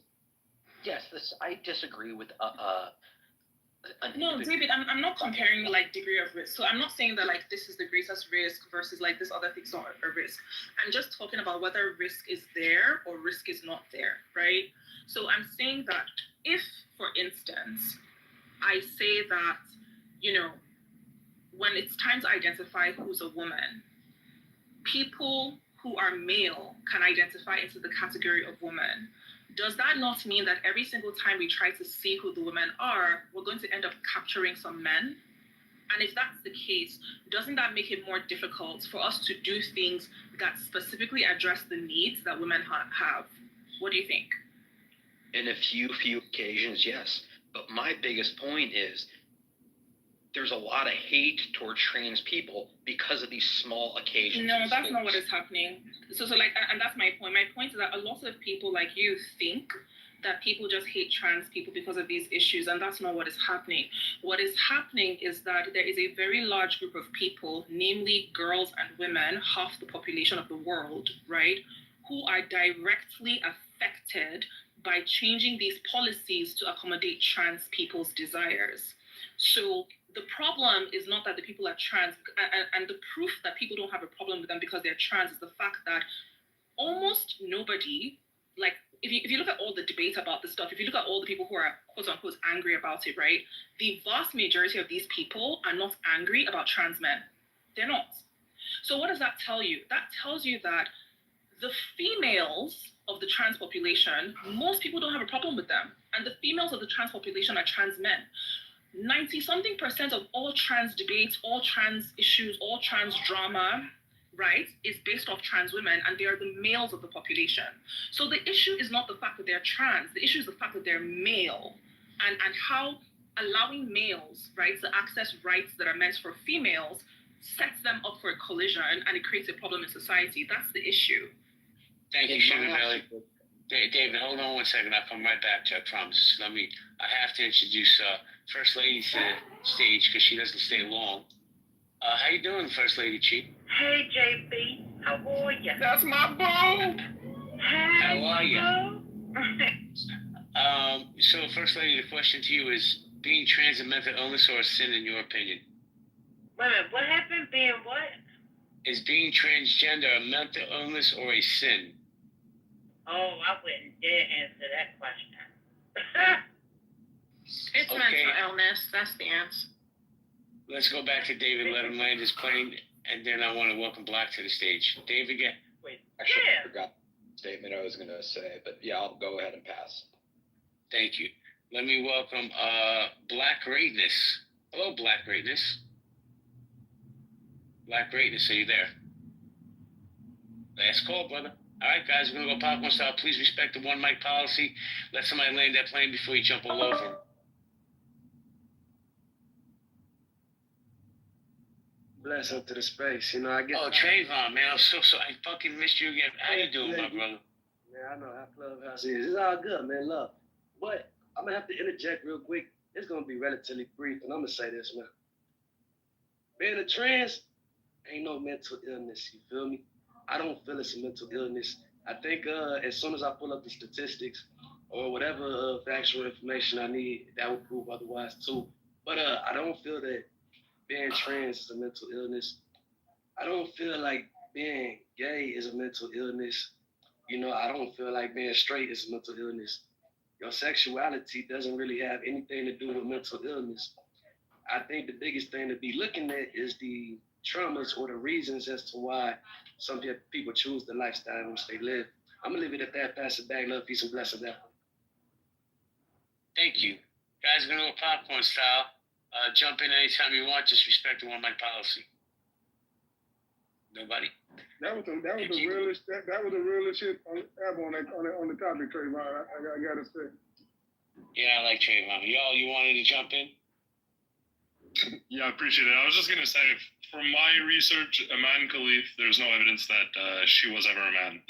yes, I disagree with No, David, I'm not comparing like degree of risk. So I'm not saying that like this is the greatest risk versus like this other thing's not a risk. I'm just talking about whether risk is there or risk is not there, right? So I'm saying that if, for instance, I say that, you know, when it's time to identify who's a woman, people who are male can identify into the category of woman. Does that not mean that every single time we try to see who the women are, we're going to end up capturing some men? And if that's the case, doesn't that make it more difficult for us to do things that specifically address the needs that women have? What do you think? In a few occasions, yes. But my biggest point is there's a lot of hate towards trans people because of these small occasions. No, that's not what is happening. So like, and that's my point. My point is that a lot of people like you think that people just hate trans people because of these issues, and that's not what is happening. What is happening is that there is a very large group of people, namely girls and women, half the population of the world, right, who are directly affected by changing these policies to accommodate trans people's desires. So the problem is not that the people are trans, and the proof that people don't have a problem with them because they're trans is the fact that almost nobody, like, if you look at all the debate about this stuff, if you look at all the people who are quote unquote angry about it, right, the vast majority of these people are not angry about trans men. They're not. So what does that tell you? That tells you that the females of the trans population, most people don't have a problem with them. And the females of the trans population are trans men. 90-something% of all trans debates, all trans issues, all trans drama, right, is based off trans women, and they are the males of the population. So the issue is not the fact that they're trans, the issue is the fact that they're male, and how allowing males, right, to access rights that are meant for females sets them up for a collision, and it creates a problem in society. That's the issue. Thank you, Sugar Belly. David, hold on 1 second. I'll come right back to you, I promise. I have to introduce First Lady to the stage because she doesn't stay long. How you doing, First Lady Chief? Hey, JB. How are you? That's my boo. Hey, how are you? So, First Lady, the question to you is, being trans a mental illness or a sin in your opinion? Wait a minute, what happened? Being what? Is being transgender a mental illness or a sin? Oh, I wouldn't dare answer that question. It's mental illness. That's the answer. Let's go back to David, let him land his plane, and then I want to welcome Black to the stage. David, again. Wait, actually, I forgot the statement I was going to say, but yeah, I'll go ahead and pass. Thank you. Let me welcome Black Greatness. Hello, Black Greatness. Black Greatness, are you there? Last call, brother. All right, guys, we're going to go popcorn style. Please respect the one mic policy. Let somebody land that plane before you jump all over them. Bless up to the space, I get. Oh, Trayvon, man, I fucking missed you again. How you doing, my brother? Yeah, I know how Clubhouse is. It's all good, man. Love. But I'm gonna have to interject real quick. It's gonna be relatively brief, and I'm gonna say this, man. Being a trans ain't no mental illness. You feel me? I don't feel it's a mental illness. I think as soon as I pull up the statistics or whatever factual information I need, that will prove otherwise too. But I don't feel that being trans is a mental illness. I don't feel like being gay is a mental illness. I don't feel like being straight is a mental illness. Your sexuality doesn't really have anything to do with mental illness. I think the biggest thing to be looking at is the traumas or the reasons as to why some people choose the lifestyle in which they live. I'm going to leave it at that. Pass it back. Love, peace, and blessings. Thank you. Guys, we're going to go popcorn style. Jump in anytime you want. Just respect the one mic policy. Nobody? That was the realest. That was the realest shit ever on the topic, Trayvon. I gotta say. Yeah, I like Trayvon. Y'all, you wanted to jump in? Yeah, I appreciate it. I was just gonna say, from my research, Iman Khalif, there's no evidence that she was ever a man.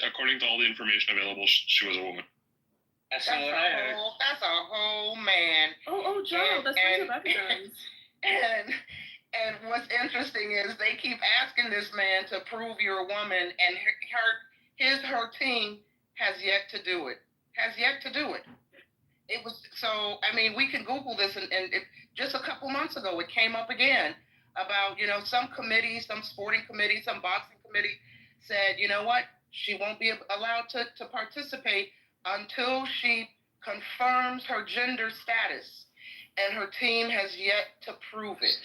According to all the information available, she was a woman. That's what I heard. That's a whole man. Oh, Joe, that's plenty of evidence. And what's interesting is they keep asking this man to prove you're a woman, and her team has yet to do it. It was so. I mean, we can Google this, and just a couple months ago, it came up again about some committee, some sporting committee, some boxing committee said, you know what, she won't be allowed to participate until she confirms her gender status, and her team has yet to prove it.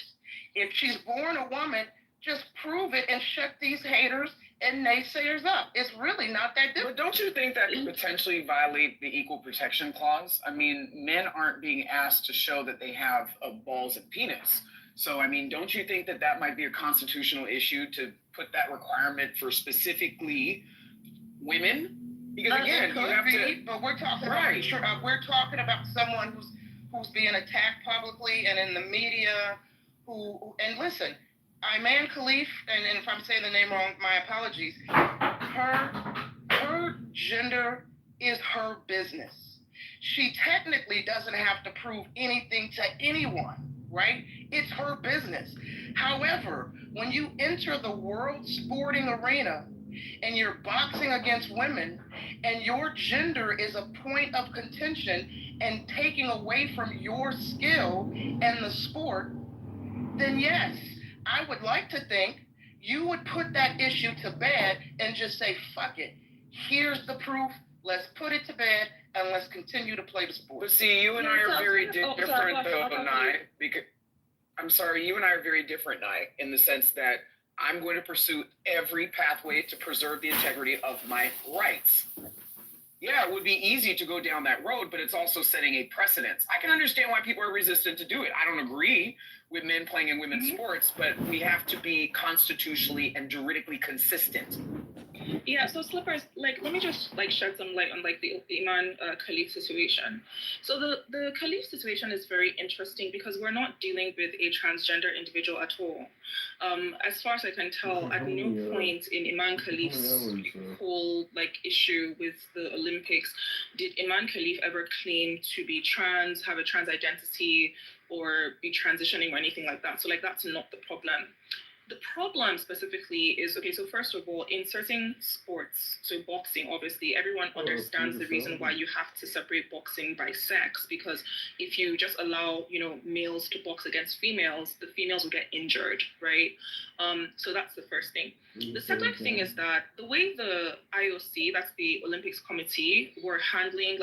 If she's born a woman, just prove it and shut these haters and naysayers up. It's really not that difficult. But don't you think that could potentially violate the Equal Protection Clause? I mean, men aren't being asked to show that they have balls and penis. So, I mean, don't you think that might be a constitutional issue to put that requirement for specifically women? Because again, you have to. But we're talking about we're talking about someone who's being attacked publicly and in the media. And listen, Iman Khalif, and if I'm saying the name wrong, my apologies. Her gender is her business. She technically doesn't have to prove anything to anyone, right? It's her business. However, when you enter the world sporting arena and you're boxing against women and your gender is a point of contention and taking away from your skill and the sport, then yes, I would like to think you would put that issue to bed and just say, fuck it. Here's the proof. Let's put it to bed and let's continue to play the sport. But see, you and I are very different, though, Nye. Because I'm sorry, you and I are very different, Nye, in the sense that I'm going to pursue every pathway to preserve the integrity of my rights. Yeah, it would be easy to go down that road, but it's also setting a precedence. I can understand why people are resistant to do it. I don't agree with men playing in women's sports, but we have to be constitutionally and juridically consistent. Yeah, so Slippers, let me just shed some light on the Iman Khalif situation. So the Khalif situation is very interesting because we're not dealing with a transgender individual at all. As far as I can tell, at no point in Iman Khalif's whole issue with the Olympics did Iman Khalif ever claim to be trans, have a trans identity, or be transitioning or anything like that. So that's not the problem. The problem specifically is, okay, so first of all, in certain sports, so boxing, obviously, everyone understands the reason why you have to separate boxing by sex, because if you just allow, males to box against females, the females will get injured, right? So that's the first thing. The second thing is that the way the IOC, that's the Olympics Committee, were handling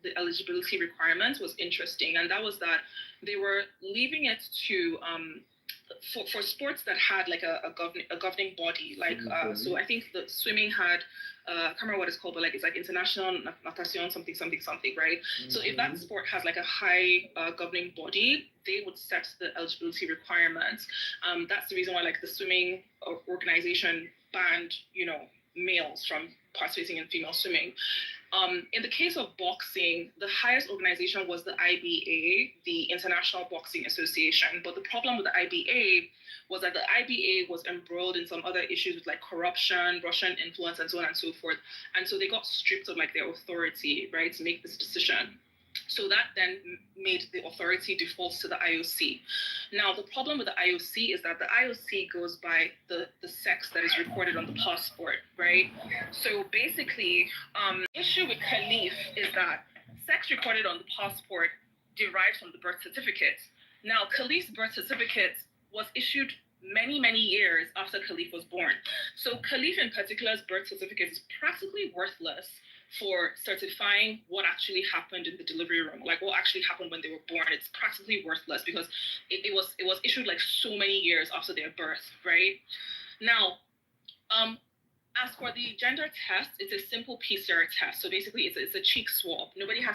the eligibility requirements was interesting, and that was that they were leaving it to for sports that had a governing body, so I think the swimming had I can't remember what it's called, but it's International Natation something, right? So if that sport has a high governing body, they would set the eligibility requirements. That's the reason why the swimming organization banned males from participating in female swimming. In the case of boxing, the highest organization was the IBA, the International Boxing Association. But the problem with the IBA was that the IBA was embroiled in some other issues with corruption, Russian influence, and so on and so forth. And so they got stripped of their authority, right, to make this decision. So that then made the authority default to the IOC. Now, the problem with the IOC is that the IOC goes by the sex that is recorded on the passport, right? So basically, issue with Khalif is that sex recorded on the passport derives from the birth certificate. Now, Khalif's birth certificate was issued many, many years after Khalif was born. So Khalif in particular's birth certificate is practically worthless for certifying what actually happened in the delivery room, what actually happened when they were born. It's practically worthless because it was issued so many years after their birth, right? Now, as for the gender test, it's a simple PCR test. So basically, it's a cheek swab. Nobody has